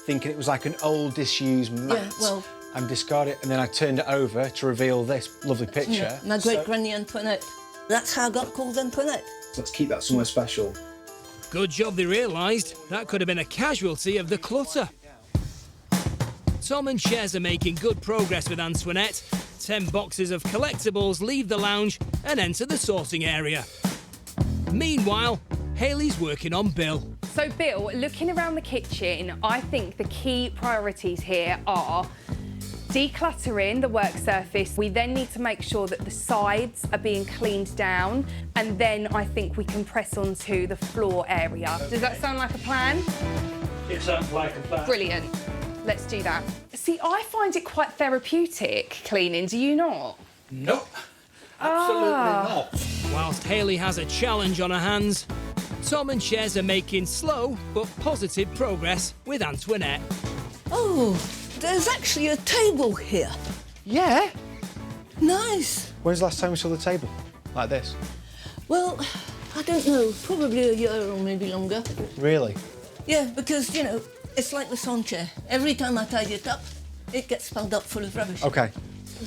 thinking it was like an old disused mat, Yeah, well- and discard it, and then I turned it over to reveal this lovely picture. Yeah. My great granny Antoinette. That's how I got called Antoinette. Let's keep that somewhere special. Good job they realised that could have been a casualty of the clutter. Tom and Ches are making good progress with Antoinette. 10 boxes of collectibles leave the lounge and enter the sorting area. Meanwhile, Hayley's working on Bill. So Bill, looking around the kitchen, I think the key priorities here are decluttering the work surface. We then need to make sure that the sides are being cleaned down, and then I think we can press on to the floor area. Does that sound like a plan? It sounds like a plan. Brilliant. Let's do that. See, I find it quite therapeutic, cleaning, do you not? Nope. Absolutely not. Whilst Hayley has a challenge on her hands, Tom and Ches are making slow but positive progress with Antoinette. Oh, there's actually a table here. Yeah. Nice. When's the last time we saw the table? Like this? Well, I don't know, probably a year or maybe longer. Really? Yeah, because, you know, it's like the sawn chair. Every time I tidy it up, it gets piled up full of rubbish. OK.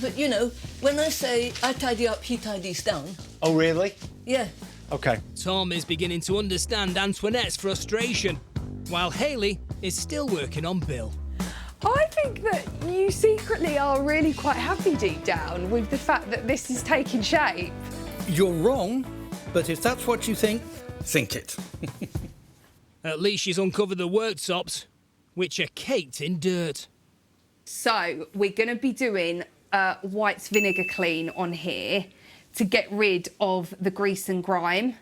But, you know, when I say I tidy up, he tidies down. Oh, really? Yeah. OK. Tom is beginning to understand Antoinette's frustration, while Hayley is still working on Bill. I think that you secretly are really quite happy deep down with the fact that this is taking shape. You're wrong, but if that's what you think it. At least she's uncovered the worktops, which are caked in dirt. So we're going to be doing a white vinegar clean on here to get rid of the grease and grime.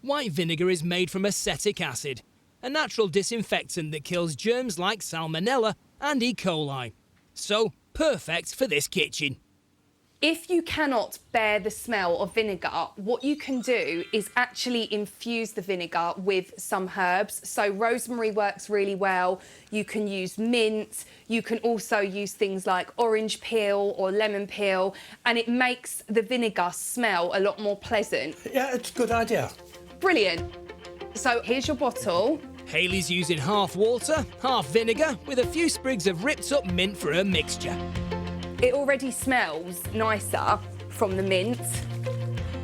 White vinegar is made from acetic acid, a natural disinfectant that kills germs like Salmonella and E. coli. So, perfect for this kitchen. If you cannot bear the smell of vinegar, what you can do is actually infuse the vinegar with some herbs. So rosemary works really well. You can use mint. You can also use things like orange peel or lemon peel, and it makes the vinegar smell a lot more pleasant. Yeah, it's a good idea. Brilliant. So here's your bottle. Hayley's using half water, half vinegar, with a few sprigs of ripped up mint for her mixture. It already smells nicer from the mint.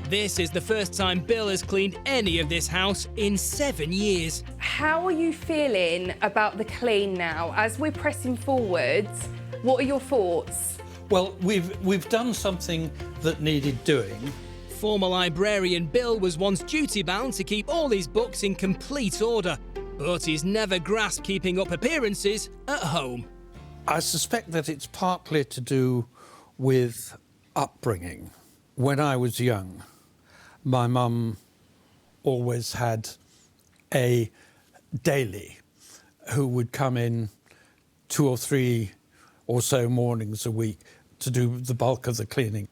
This is the first time Bill has cleaned any of this house in 7 years. How are you feeling about the clean now? As we're pressing forwards, what are your thoughts? Well, we've done something that needed doing. Former librarian Bill was once duty-bound to keep all his books in complete order, but he's never grasped keeping up appearances at home. I suspect that it's partly to do with upbringing. When I was young, my mum always had a daily who would come in 2 or 3 or so mornings a week to do the bulk of the cleaning.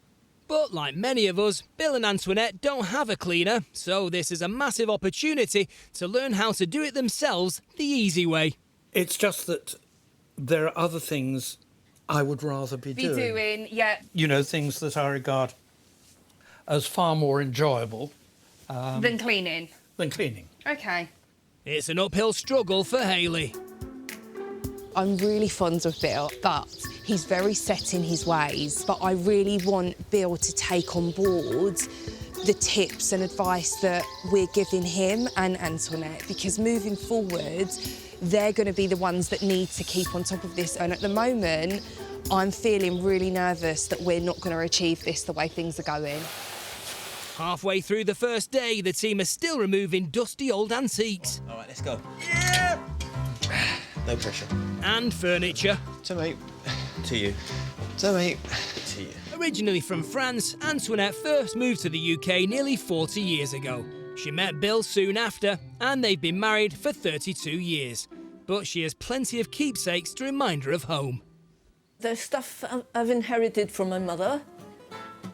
But like many of us, Bill and Antoinette don't have a cleaner, so this is a massive opportunity to learn how to do it themselves the easy way. It's just that there are other things I would rather be doing. Yeah. You know, things that I regard as far more enjoyable Than cleaning. Okay. It's an uphill struggle for Hayley. I'm really fond of Bill, but he's very set in his ways. But I really want Bill to take on board the tips and advice that we're giving him and Antoinette, because moving forward, they're going to be the ones that need to keep on top of this. And at the moment, I'm feeling really nervous that we're not going to achieve this the way things are going. Halfway through the first day, the team are still removing dusty old antiques. All right, let's go. Yeah! No pressure. And furniture. To me. To you. To me. To you. Originally from France, Antoinette first moved to the UK nearly 40 years ago. She met Bill soon after, and they've been married for 32 years. But she has plenty of keepsakes to remind her of home. There's stuff I've inherited from my mother,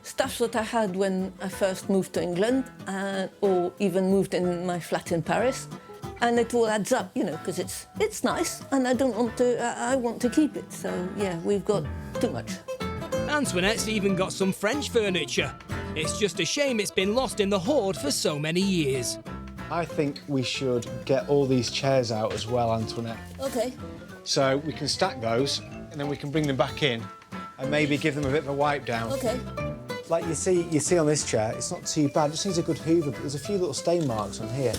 stuff that I had when I first moved to England, or even moved in my flat in Paris. And it all adds up, you know, because it's nice, and I want to keep it. So, yeah, we've got too much. Antoinette's even got some French furniture. It's just a shame it's been lost in the hoard for so many years. I think we should get all these chairs out as well, Antoinette. OK. So we can stack those, and then we can bring them back in and maybe give them a bit of a wipe down. OK. Like you see on this chair, it's not too bad. It just needs a good hoover, but there's a few little stain marks on here.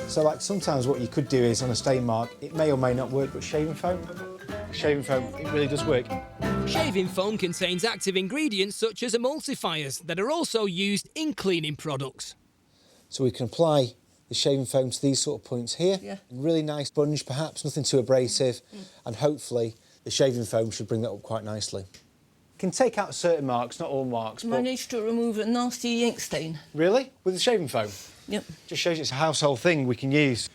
So like sometimes what you could do is on a stain mark, it may or may not work, but shaving foam, it really does work. Shaving foam contains active ingredients such as emulsifiers that are also used in cleaning products. So we can apply the shaving foam to these sort of points here. Yeah. Really nice sponge, perhaps, nothing too abrasive, and hopefully the shaving foam should bring that up quite nicely. Can take out certain marks, not all marks, but... Managed to remove a nasty ink stain. Really? With the shaving foam? Yep. Just shows it's a household thing we can use.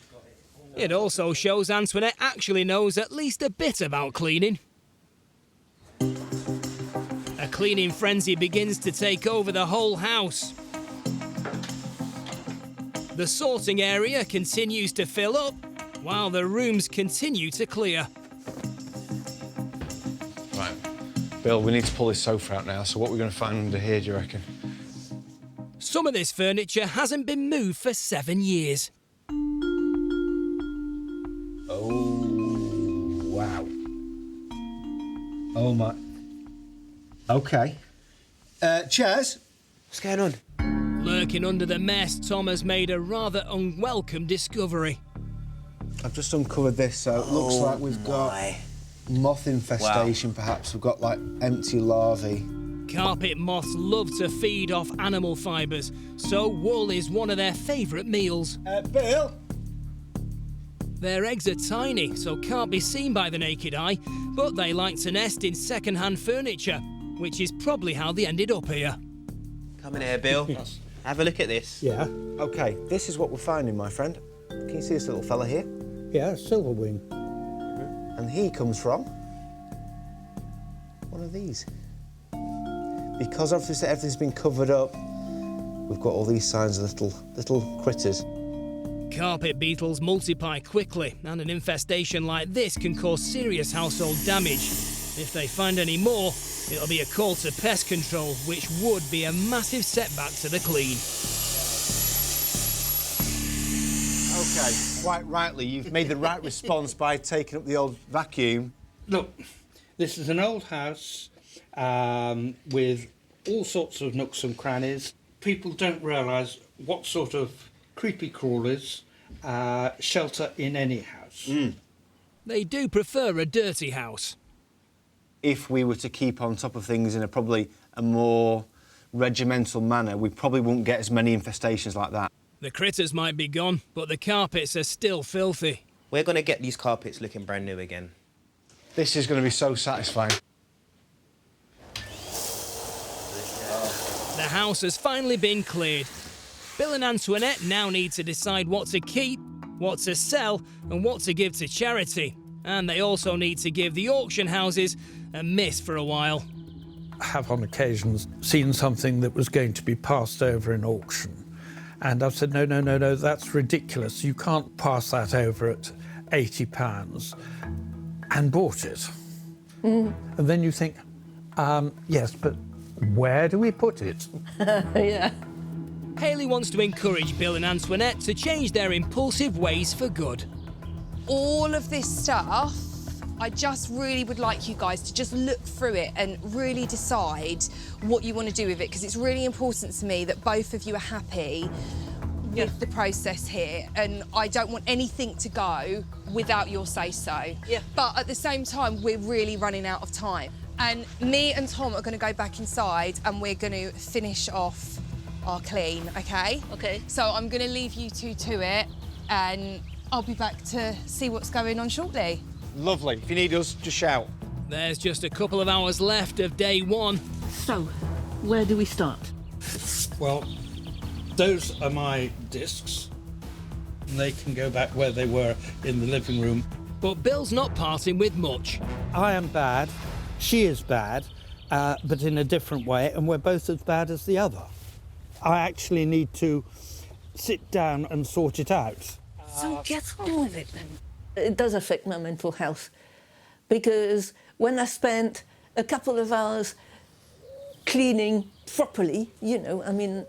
It also shows Antoinette actually knows at least a bit about cleaning. A cleaning frenzy begins to take over the whole house. The sorting area continues to fill up, while the rooms continue to clear. Right. Bill, we need to pull this sofa out now, so what are we going to find under here, do you reckon? Some of this furniture hasn't been moved for 7 years. Oh, wow. Oh, my... OK. Chairs? What's going on? Lurking under the mess, Tom has made a rather unwelcome discovery. I've just uncovered this, so it looks like we've got moth infestation, perhaps. We've got, like, empty larvae. Carpet moths love to feed off animal fibres, so wool is one of their favourite meals. Bill? Their eggs are tiny, so can't be seen by the naked eye, but they like to nest in second-hand furniture, which is probably how they ended up here. Come in here, Bill. Have a look at this. Yeah, OK, this is what we're finding, my friend. Can you see this little fella here? yeah, silverwing. And he comes from one of these. Because obviously everything's been covered up, we've got all these signs of little critters. Carpet beetles multiply quickly, and an infestation like this can cause serious household damage. If they find any more, it'll be a call to pest control, which would be a massive setback to the clean. OK, quite rightly, you've made the right response by taking up the old vacuum. Look, this is an old house with all sorts of nooks and crannies. People don't realise what sort of creepy crawlers shelter in any house. They do prefer a dirty house. If we were to keep on top of things in probably a more regimental manner, we probably wouldn't get as many infestations like that. The critters might be gone, but the carpets are still filthy. We're going to get these carpets looking brand new again. This is going to be so satisfying. The house has finally been cleared. Bill and Antoinette now need to decide what to keep, what to sell, and what to give to charity. And they also need to give the auction houses a miss for a while. I have on occasions seen something that was going to be passed over in auction. And I've said, no, that's ridiculous. You can't pass that over at £80, and bought it. And then you think, yes, but where do we put it? Yeah. Hayley wants to encourage Bill and Antoinette to change their impulsive ways for good. All of this stuff, I just really would like you guys to just look through it and really decide what you want to do with it, because it's really important to me that both of you are happy with the process here, and I don't want anything to go without your say-so. Yeah. But at the same time, we're really running out of time. And me and Tom are going to go back inside and we're going to finish off our clean, OK? OK. So I'm going to leave you two to it, and I'll be back to see what's going on shortly. Lovely. If you need us, just shout. There's just a couple of hours left of day one. So, where do we start? Well, those are my discs. They can go back where they were in the living room. But Bill's not parting with much. I am bad, she is bad, but in a different way, and we're both as bad as the other. I actually need to sit down and sort it out. So get on with it then. It does affect my mental health, because when I spent a couple of hours cleaning properly, you know, I mean,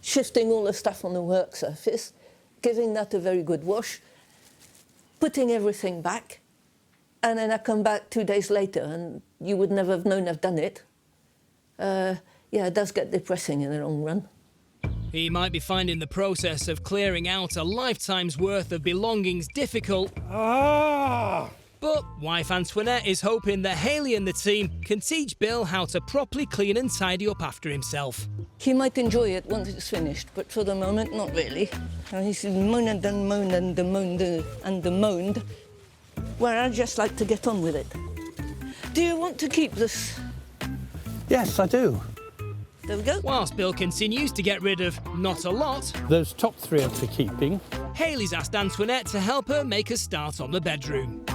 shifting all the stuff on the work surface, giving that a very good wash, putting everything back, and then I come back 2 days later and you would never have known I've done it. Yeah, it does get depressing in the long run. He might be finding the process of clearing out a lifetime's worth of belongings difficult. But wife Antoinette is hoping that Hayley and the team can teach Bill how to properly clean and tidy up after himself. He might enjoy it once it's finished, but for the moment, not really. He's moaned and moaned and moaned and moaned, where I just like to get on with it. Do you want to keep this? Yes, I do. There we go. Whilst Bill continues to get rid of not a lot, Those top 3 are for keeping. Hayley's asked Antoinette to help her make a start on the bedroom.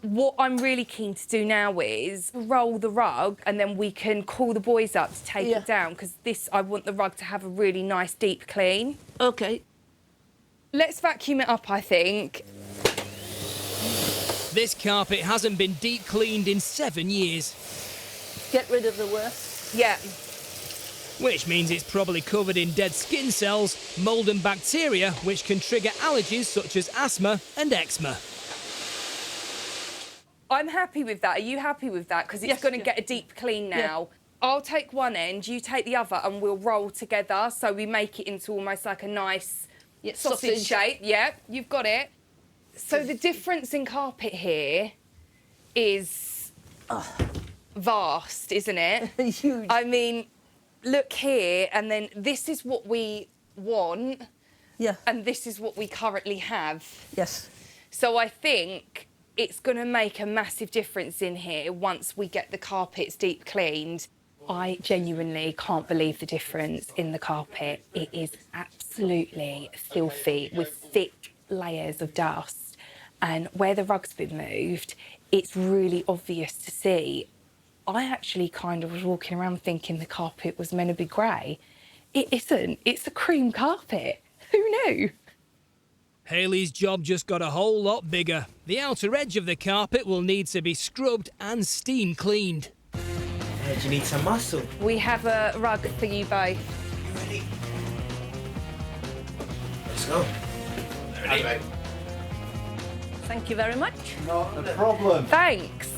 What I'm really keen to do now is roll the rug and then we can call the boys up to take it down, because I want the rug to have a really nice deep clean. OK. Let's vacuum it up, I think. This carpet hasn't been deep cleaned in 7 years. Get rid of the worst. Yeah. Which means it's probably covered in dead skin cells, mould and bacteria, which can trigger allergies such as asthma and eczema. I'm happy with that. Are you happy with that? Because it's going to get a deep clean now. I'll take one end, you take the other, and we'll roll together so we make it into almost like a nice sausage shape. Yeah, you've got it. So the difference in carpet here is vast, isn't it? Huge. I mean, look here, and then this is what we want. Yeah. And this is what we currently have. Yes. So I think it's going to make a massive difference in here once we get the carpets deep cleaned. I genuinely can't believe the difference in the carpet. It is absolutely filthy with thick layers of dust. And where the rug's been moved, it's really obvious to see. I actually kind of was walking around thinking the carpet was meant to be grey. It isn't. It's a cream carpet. Who knew? Hayley's job just got a whole lot bigger. The outer edge of the carpet will need to be scrubbed and steam cleaned. Yeah, do you need some muscle? We have a rug for you both. You ready? Let's go. Okay. Thank you very much. Not a problem. Thanks.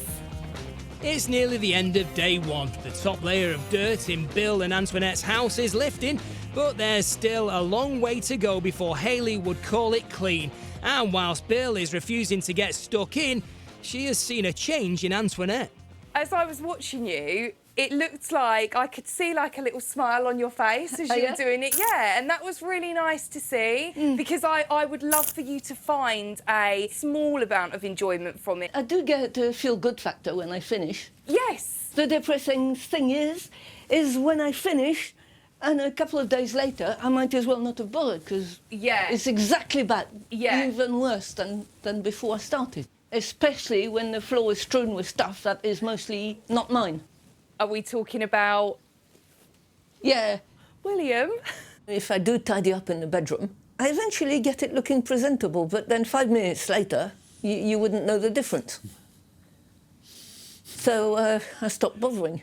It's nearly the end of day 1. The top layer of dirt in Bill and Antoinette's house is lifting, but there's still a long way to go before Hayley would call it clean. And whilst Bill is refusing to get stuck in, she has seen a change in Antoinette. As I was watching you, it looked like I could see like a little smile on your face as you were doing it. Yeah, and that was really nice to see because I would love for you to find a small amount of enjoyment from it. I do get a feel-good factor when I finish. Yes. The depressing thing is when I finish, and a couple of days later, I might as well not have bothered because it's exactly bad, even worse than before I started. Especially when the floor is strewn with stuff that is mostly not mine. Are we talking about... Yeah. William? If I do tidy up in the bedroom, I eventually get it looking presentable, but then 5 minutes later, you wouldn't know the difference. So I stopped bothering.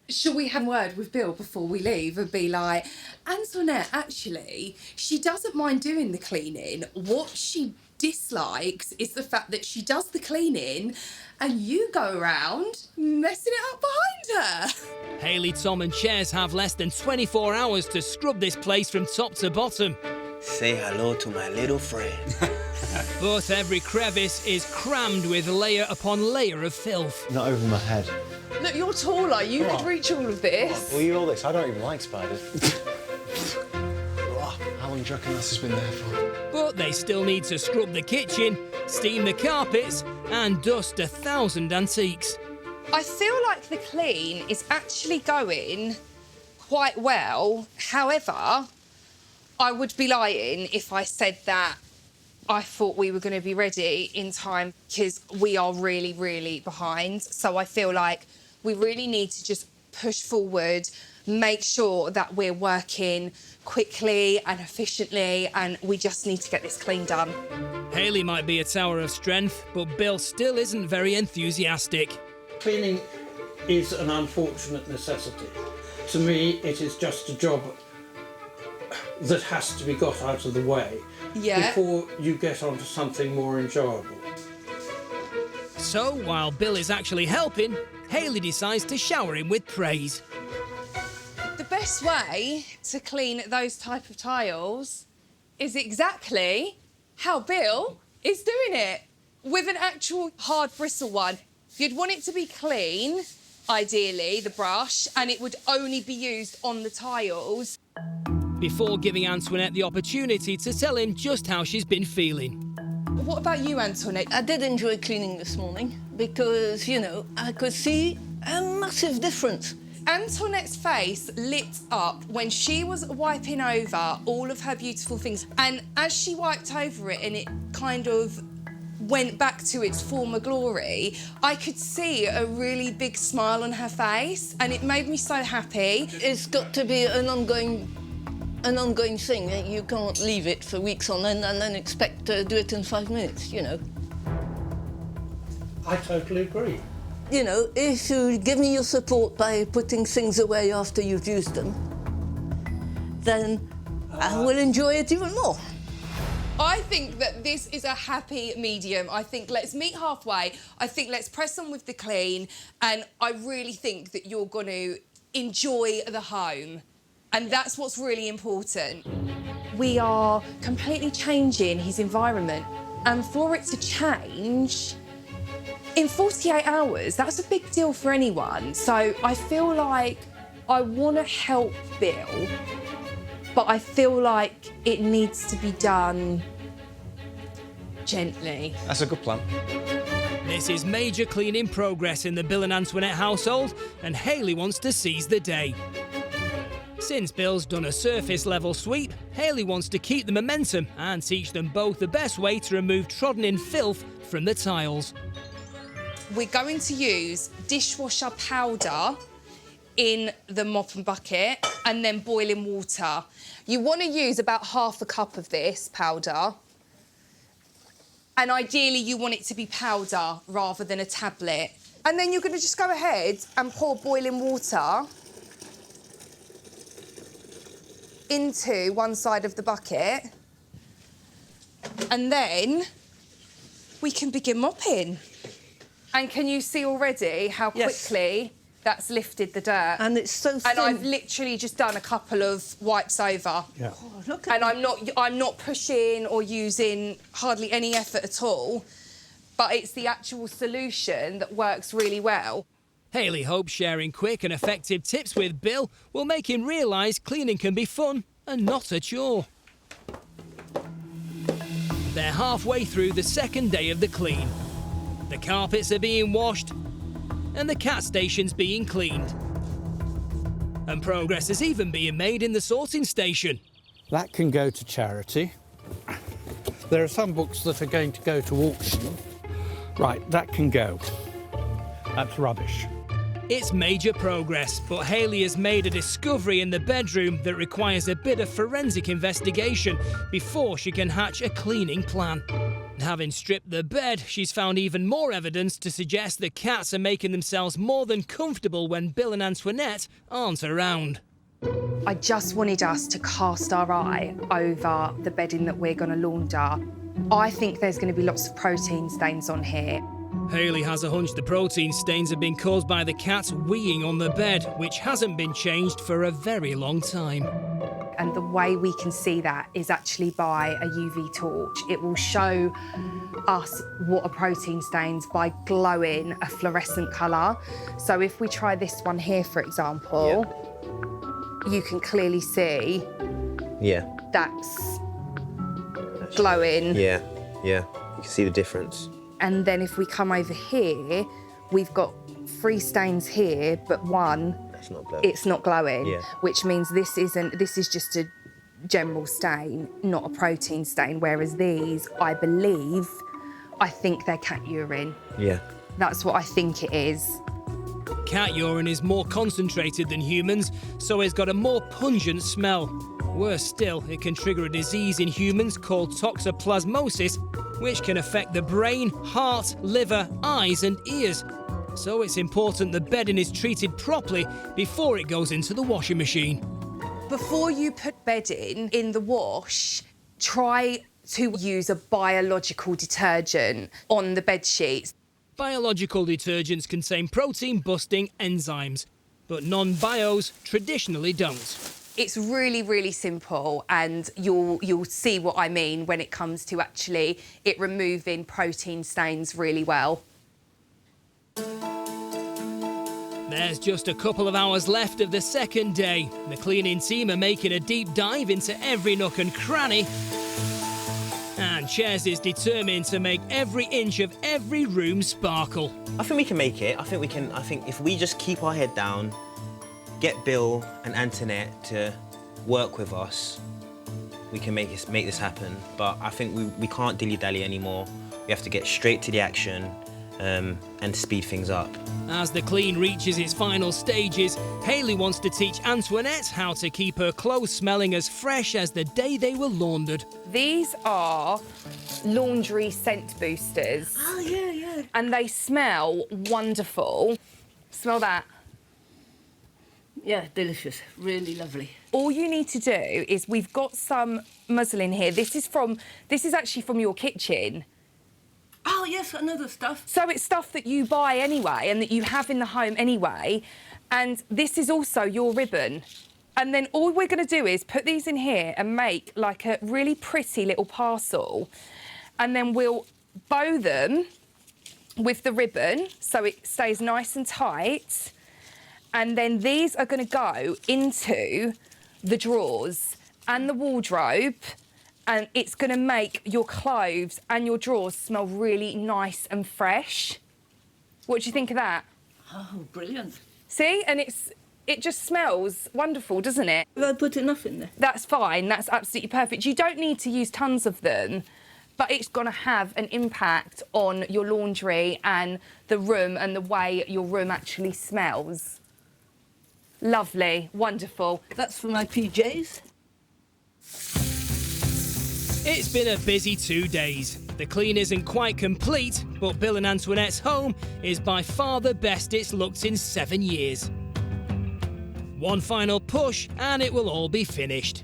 Shall we have a word with Bill before we leave and be like, Antoinette, actually, she doesn't mind doing the cleaning. What she dislikes is the fact that she does the cleaning and you go around messing it up behind her. Hayley, Tom and Ches have less than 24 hours to scrub this place from top to bottom. Say hello to my little friend. But every crevice is crammed with layer upon layer of filth. Not over my head. Look, you're taller. You could reach all of this. Will you all this? I don't even like spiders. How long do you reckon this has been there for? But they still need to scrub the kitchen, steam the carpets, and dust 1,000 antiques. I feel like the clean is actually going quite well. However, I would be lying if I said that I thought we were going to be ready in time because we are really, really behind. So I feel like we really need to just push forward, make sure that we're working quickly and efficiently, and we just need to get this clean done. Hayley might be a tower of strength, but Bill still isn't very enthusiastic. Cleaning is an unfortunate necessity. To me, it is just a job that has to be got out of the way before you get onto something more enjoyable. So, while Bill is actually helping, Hayley decides to shower him with praise. The best way to clean those type of tiles is exactly how Bill is doing it, with an actual hard bristle one. You'd want it to be clean, ideally, the brush, and it would only be used on the tiles. Before giving Antoinette the opportunity to tell him just how she's been feeling. What about you, Antoinette? I did enjoy cleaning this morning because, you know, I could see a massive difference. Antoinette's face lit up when she was wiping over all of her beautiful things. And as she wiped over it and it kind of went back to its former glory, I could see a really big smile on her face, and it made me so happy. It's got to be an ongoing thing. You can't leave it for weeks on end and then expect to do it in 5 minutes, you know. I totally agree. You know, if you give me your support by putting things away after you've used them, then I will enjoy it even more. I think that this is a happy medium. I think let's meet halfway. I think let's press on with the clean, and I really think that you're going to enjoy the home. And that's what's really important. We are completely changing his environment, and for it to change in 48 hours, that's a big deal for anyone. So I feel like I want to help Bill, but I feel like it needs to be done gently. That's a good plan. This is major cleaning progress in the Bill and Antoinette household, and Hayley wants to seize the day. Since Bill's done a surface level sweep, Hayley wants to keep the momentum and teach them both the best way to remove trodden in filth from the tiles. We're going to use dishwasher powder in the mop and bucket and then boiling water. You want to use about half a cup of this powder, and ideally you want it to be powder rather than a tablet. And then you're going to just go ahead and pour boiling water into one side of the bucket, and then we can begin mopping. And can you see already how quickly that's lifted the dirt? And it's so thin. And I've literally just done a couple of wipes over. Yeah. Oh, look at And I'm not pushing or using hardly any effort at all, but it's the actual solution that works really well. Hayley hopes sharing quick and effective tips with Bill will make him realise cleaning can be fun and not a chore. They're halfway through the second day of the clean. The carpets are being washed and the cat station's being cleaned. And progress is even being made in the sorting station. That can go to charity. There are some books that are going to go to auction. Right, that can go. That's rubbish. It's major progress, but Hayley has made a discovery in the bedroom that requires a bit of forensic investigation before she can hatch a cleaning plan. Having stripped the bed, she's found even more evidence to suggest the cats are making themselves more than comfortable when Bill and Antoinette aren't around. I just wanted us to cast our eye over the bedding that we're going to launder. I think there's going to be lots of protein stains on here. Hayley has a hunch the protein stains have been caused by the cats weeing on the bed, which hasn't been changed for a very long time. And the way we can see that is actually by a UV torch. It will show us what a protein stains by glowing a fluorescent colour. So if we try this one here, for example, you can clearly see that's glowing. Yeah. You can see the difference. And then if we come over here, we've got 3 stains here, but one, it's not glowing, which means this is just a general stain, not a protein stain, whereas these, I think they're cat urine. Yeah. That's what I think it is. Cat urine is more concentrated than humans, so it's got a more pungent smell. Worse still, it can trigger a disease in humans called toxoplasmosis, which can affect the brain, heart, liver, eyes and ears. So it's important the bedding is treated properly before it goes into the washing machine. Before you put bedding in the wash, try to use a biological detergent on the bed sheets. Biological detergents contain protein-busting enzymes, but non-bios traditionally don't. It's really, really simple, and you'll see what I mean when it comes to actually it removing protein stains really well. There's just a couple of hours left of the second day. The cleaning team are making a deep dive into every nook and cranny. And Chairs is determined to make every inch of every room sparkle. I think we can make it. I think if we just keep our head down, get Bill and Antoinette to work with us, we can make this happen. But I think we can't dilly-dally anymore. We have to get straight to the action and speed things up. As the clean reaches its final stages, Hayley wants to teach Antoinette how to keep her clothes smelling as fresh as the day they were laundered. These are laundry scent boosters. Oh, yeah. And they smell wonderful. Smell that. Yeah, delicious. Really lovely. All you need to do is, we've got some muslin here. This is actually from your kitchen. Oh, yes, another stuff. So it's stuff that you buy anyway and that you have in the home anyway. And this is also your ribbon. And then all we're going to do is put these in here and make like a really pretty little parcel. And then we'll bow them with the ribbon so it stays nice and tight. And then these are going to go into the drawers and the wardrobe. And it's going to make your clothes and your drawers smell really nice and fresh. What do you think of that? Oh, brilliant. See? And it just smells wonderful, doesn't it? Have I put enough in there? That's fine. That's absolutely perfect. You don't need to use tons of them, but it's going to have an impact on your laundry and the room and the way your room actually smells. Lovely. Wonderful. That's for my PJs. It's been a busy 2 days. The clean isn't quite complete, but Bill and Antoinette's home is by far the best it's looked in 7 years. One final push and it will all be finished.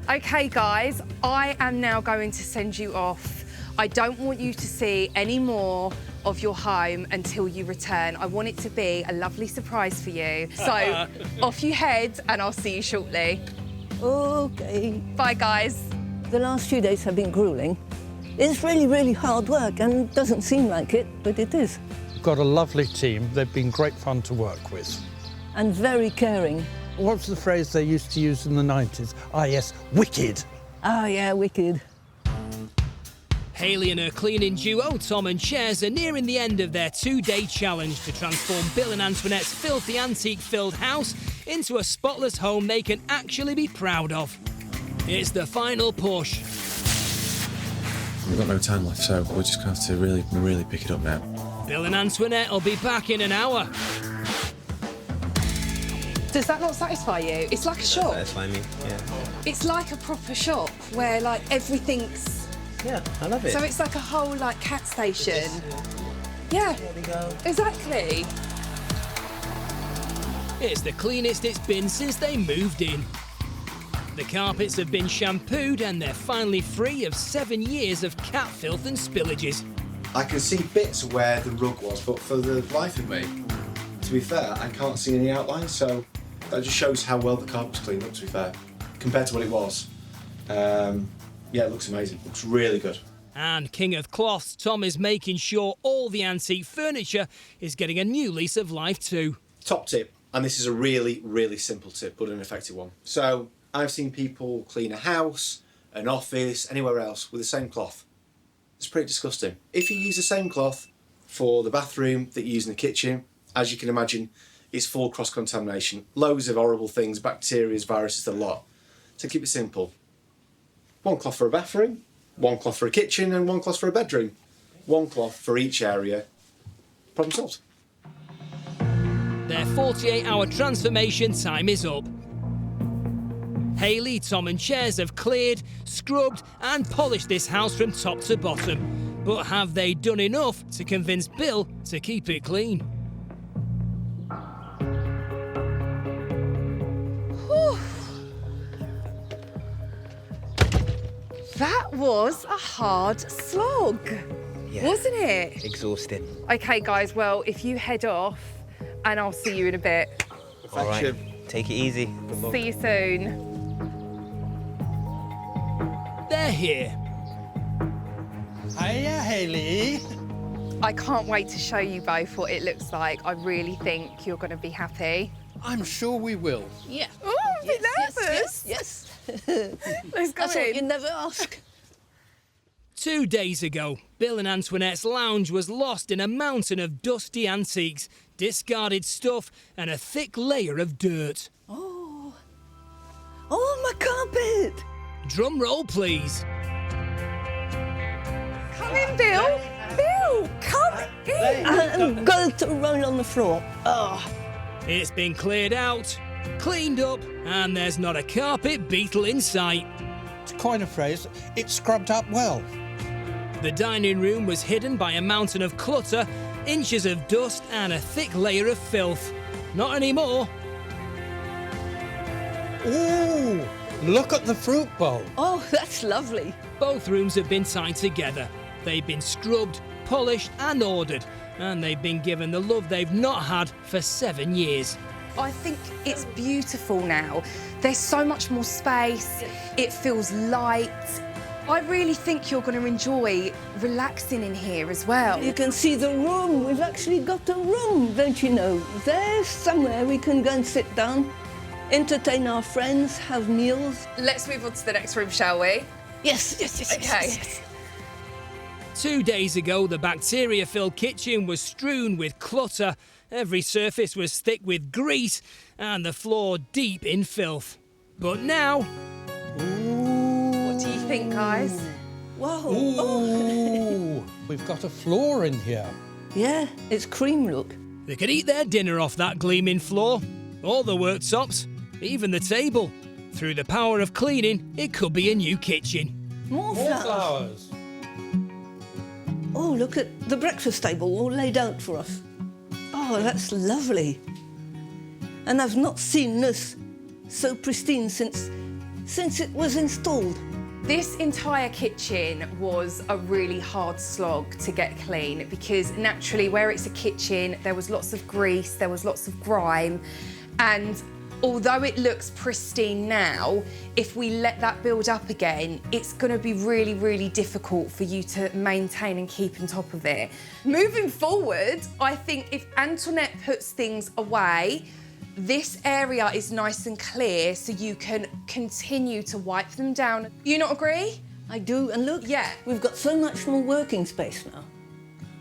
OK, guys, I am now going to send you off. I don't want you to see any more of your home until you return. I want it to be a lovely surprise for you. So off you head and I'll see you shortly. OK. Bye, guys. The last few days have been gruelling. It's really, really hard work and doesn't seem like it, but it is. We've got a lovely team. They've been great fun to work with. And very caring. What's the phrase they used to use in the 90s? Ah, yes, wicked. Ah, yeah, wicked. Hayley and her cleaning duo, Tom and Chairs, are nearing the end of their 2-day challenge to transform Bill and Antoinette's filthy antique-filled house into a spotless home they can actually be proud of. It's the final push. We've got no time left, so we're just going to have to really pick it up now. Bill and Antoinette will be back in an hour. Does that not satisfy you? It's like a shop. Satisfy me, yeah. It's like a proper shop where, like, everything's... Yeah, I love it. So it's like a whole, like, cat station. Yeah, There we go. exactly. It's the cleanest it's been since they moved in. The carpets have been shampooed and they're finally free of 7 years of cat filth and spillages. I can see bits of where the rug was, but for the life of me, to be fair, I can't see any outlines, so that just shows how well the carpet's cleaned up, to be fair, compared to what it was. Yeah, it looks amazing. It looks really good. And King of Cloths, Tom is making sure all the antique furniture is getting a new lease of life too. Top tip, and this is a really simple tip, but an effective one. So, I've seen people clean a house, an office, anywhere else with the same cloth. It's pretty disgusting. If you use the same cloth for the bathroom that you use in the kitchen, as you can imagine, it's full cross-contamination. Loads of horrible things, bacteria, viruses, the lot. So keep it simple. One cloth for a bathroom, one cloth for a kitchen, and one cloth for a bedroom. One cloth for each area. Problem solved. Their 48-hour transformation time is up. Hayley, Tom and Chairs have cleared, scrubbed and polished this house from top to bottom. But have they done enough to convince Bill to keep it clean? Whew. That was a hard slog. Yeah. Wasn't it? Exhausting. Okay, guys, well, if you head off, and I'll see you in a bit. All right. Take it easy. Good luck. See you soon. They're here. Hiya, Hayley. I can't wait to show you both what it looks like. I really think you're going to be happy. I'm sure we will. Yeah. Oh, I'm a bit nervous. Yes. Let's go That's what you in. never ask. 2 days ago, Bill and Antoinette's lounge was lost in a mountain of dusty antiques, discarded stuff and a thick layer of dirt. Oh, my carpet. Drum roll, please. Come in, Bill. Bill, come in. I'm going to roll on the floor. Oh. It's been cleared out, cleaned up, and there's not a carpet beetle in sight. To coin a phrase, it's scrubbed up well. The dining room was hidden by a mountain of clutter, inches of dust and a thick layer of filth. Not anymore. Ooh, look at the fruit bowl. Oh, that's lovely. Both rooms have been tied together. They've been scrubbed, polished and ordered, and they've been given the love they've not had for 7 years. I think it's beautiful now. There's so much more space. It feels light. I really think you're going to enjoy relaxing in here as well. You can see the room. We've actually got a room, don't you know? There's somewhere we can go and sit down, entertain our friends, have meals. Let's move on to the next room, shall we? Yes. Okay. 2 days ago, the bacteria-filled kitchen was strewn with clutter. Every surface was thick with grease and the floor deep in filth. But now... What do you think, guys? Whoa. Ooh, we've got a floor in here. Yeah, it's cream, look. they could eat their dinner off that gleaming floor. All the worktops, even the table. Through the power of cleaning, it could be a new kitchen. More flowers. Oh, look at the breakfast table all laid out for us. Oh, that's lovely. And I've not seen this so pristine since it was installed. This entire kitchen was a really hard slog to get clean because naturally where it's a kitchen, there was lots of grease, there was lots of grime, and although it looks pristine now, if we let that build up again, it's going to be really, really difficult for you to maintain and keep on top of it. Moving forward, I think if Antoinette puts things away, this area is nice and clear so you can continue to wipe them down. You not agree? I do, and look, yeah, we've got so much more working space now.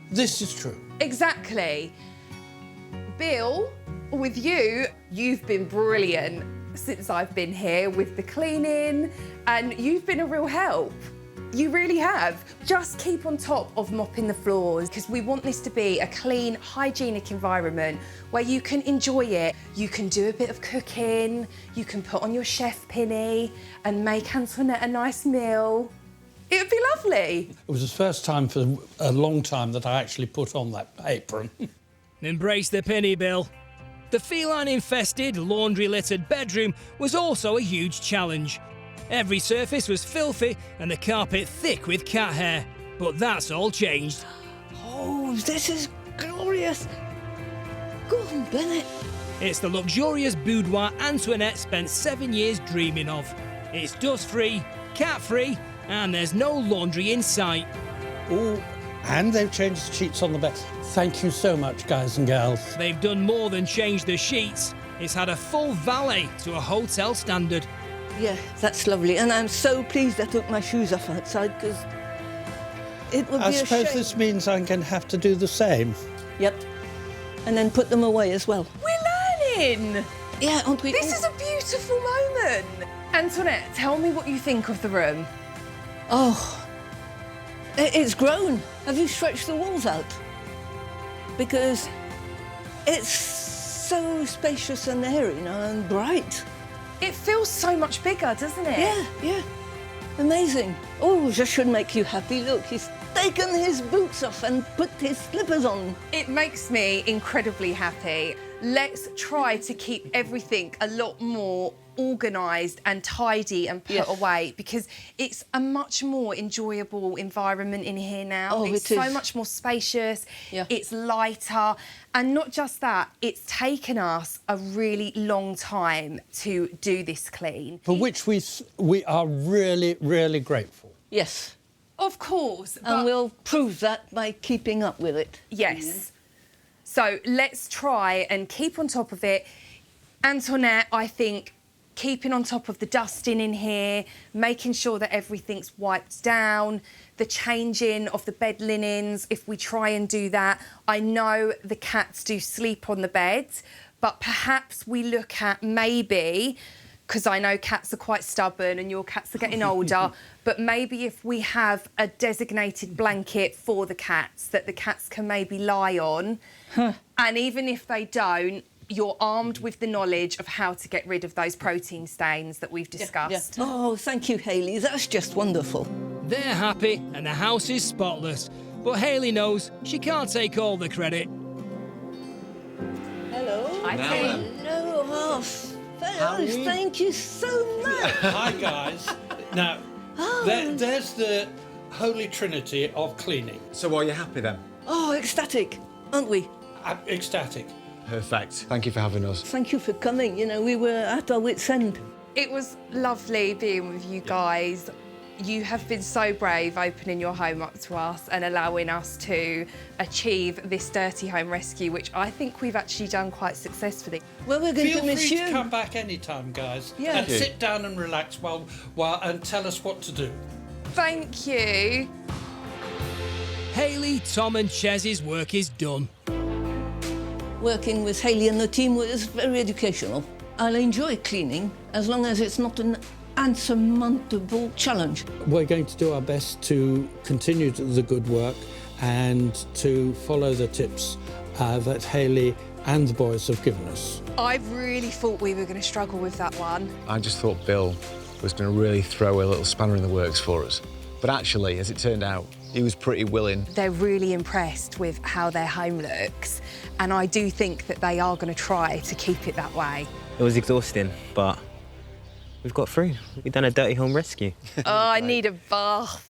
This is true. Exactly. Bill, with you, you've been brilliant since I've been here with the cleaning, and you've been a real help. You really have. Just keep on top of mopping the floors because we want this to be a clean, hygienic environment where you can enjoy it. You can do a bit of cooking, you can put on your chef pinny and make Antoinette a nice meal. It would be lovely. It was the first time for a long time that I actually put on that apron. Embrace the penny, Bill. The feline-infested, laundry-littered bedroom was also a huge challenge. Every surface was filthy and the carpet thick with cat hair. But that's all changed. Oh, this is glorious. Go on, Bennett. It's the luxurious boudoir Antoinette spent 7 years dreaming of. It's dust-free, cat-free, and there's no laundry in sight. Oh, and they've changed the sheets on the bed. Thank you so much, guys and gals. They've done more than change the sheets. It's had a full valet to a hotel standard. Yeah, that's lovely. And I'm so pleased I took my shoes off outside because it would be I a suppose shame. this means I'm going to have to do the same. Yep. And then put them away as well. We're learning. Yeah, aren't we? This is a beautiful moment. Antoinette, tell me what you think of the room. Oh, it's grown. Have you stretched the walls out? Because it's so spacious and airy now and bright. It feels so much bigger, doesn't it? Yeah. Amazing. Oh, that should make you happy. Look, he's taken his boots off and put his slippers on. It makes me incredibly happy. Let's try to keep everything a lot more organised and tidy and put away, because it's a much more enjoyable environment in here now. Oh, it's it so is. much more spacious, Yeah. it's lighter, and not just that, it's taken us a really long time to do this clean. For which we are really, really grateful. Yes. Of course, And but we'll prove that by keeping up with it. yes. So let's try and keep on top of it. Antoinette, I think, keeping on top of the dusting in here, making sure that everything's wiped down, the changing of the bed linens, if we try and do that. I know the cats do sleep on the bed, but perhaps we look at maybe, because I know cats are quite stubborn and your cats are getting older, but maybe if we have a designated blanket for the cats that the cats can maybe lie on, and even if they don't, you're armed with the knowledge of how to get rid of those protein stains that we've discussed. Oh, thank you, Hayley. That's just wonderful. They're happy and the house is spotless, but Hayley knows she can't take all the credit. Hello. I think. Hello, fellas. Thank you so much. Hi, guys. Now, there's the holy trinity of cleaning. So are you happy then? Oh, ecstatic, aren't we? Ecstatic. Perfect. Thank you for having us. Thank you for coming. You know, we were at our wits' end. It was lovely being with you guys. You have been so brave opening your home up to us and allowing us to achieve this dirty home rescue, which I think we've actually done quite successfully. Well, we're going Feel to miss free you. to come back anytime, guys. Yeah. And Thank you. sit down and relax and tell us what to do. Thank you. Hayley, Tom and Chez's work is done. Working with Hayley and the team was very educational. I'll enjoy cleaning as long as it's not an unsurmountable challenge. We're going to do our best to continue the good work and to follow the tips that Hayley and the boys have given us. I really thought we were going to struggle with that one. I just thought Bill was going to really throw a little spanner in the works for us. But actually, as it turned out, he was pretty willing. They're really impressed with how their home looks, and I do think that they are going to try to keep it that way. It was exhausting, but we've got through. We've done a dirty home rescue. Oh, I need a bath.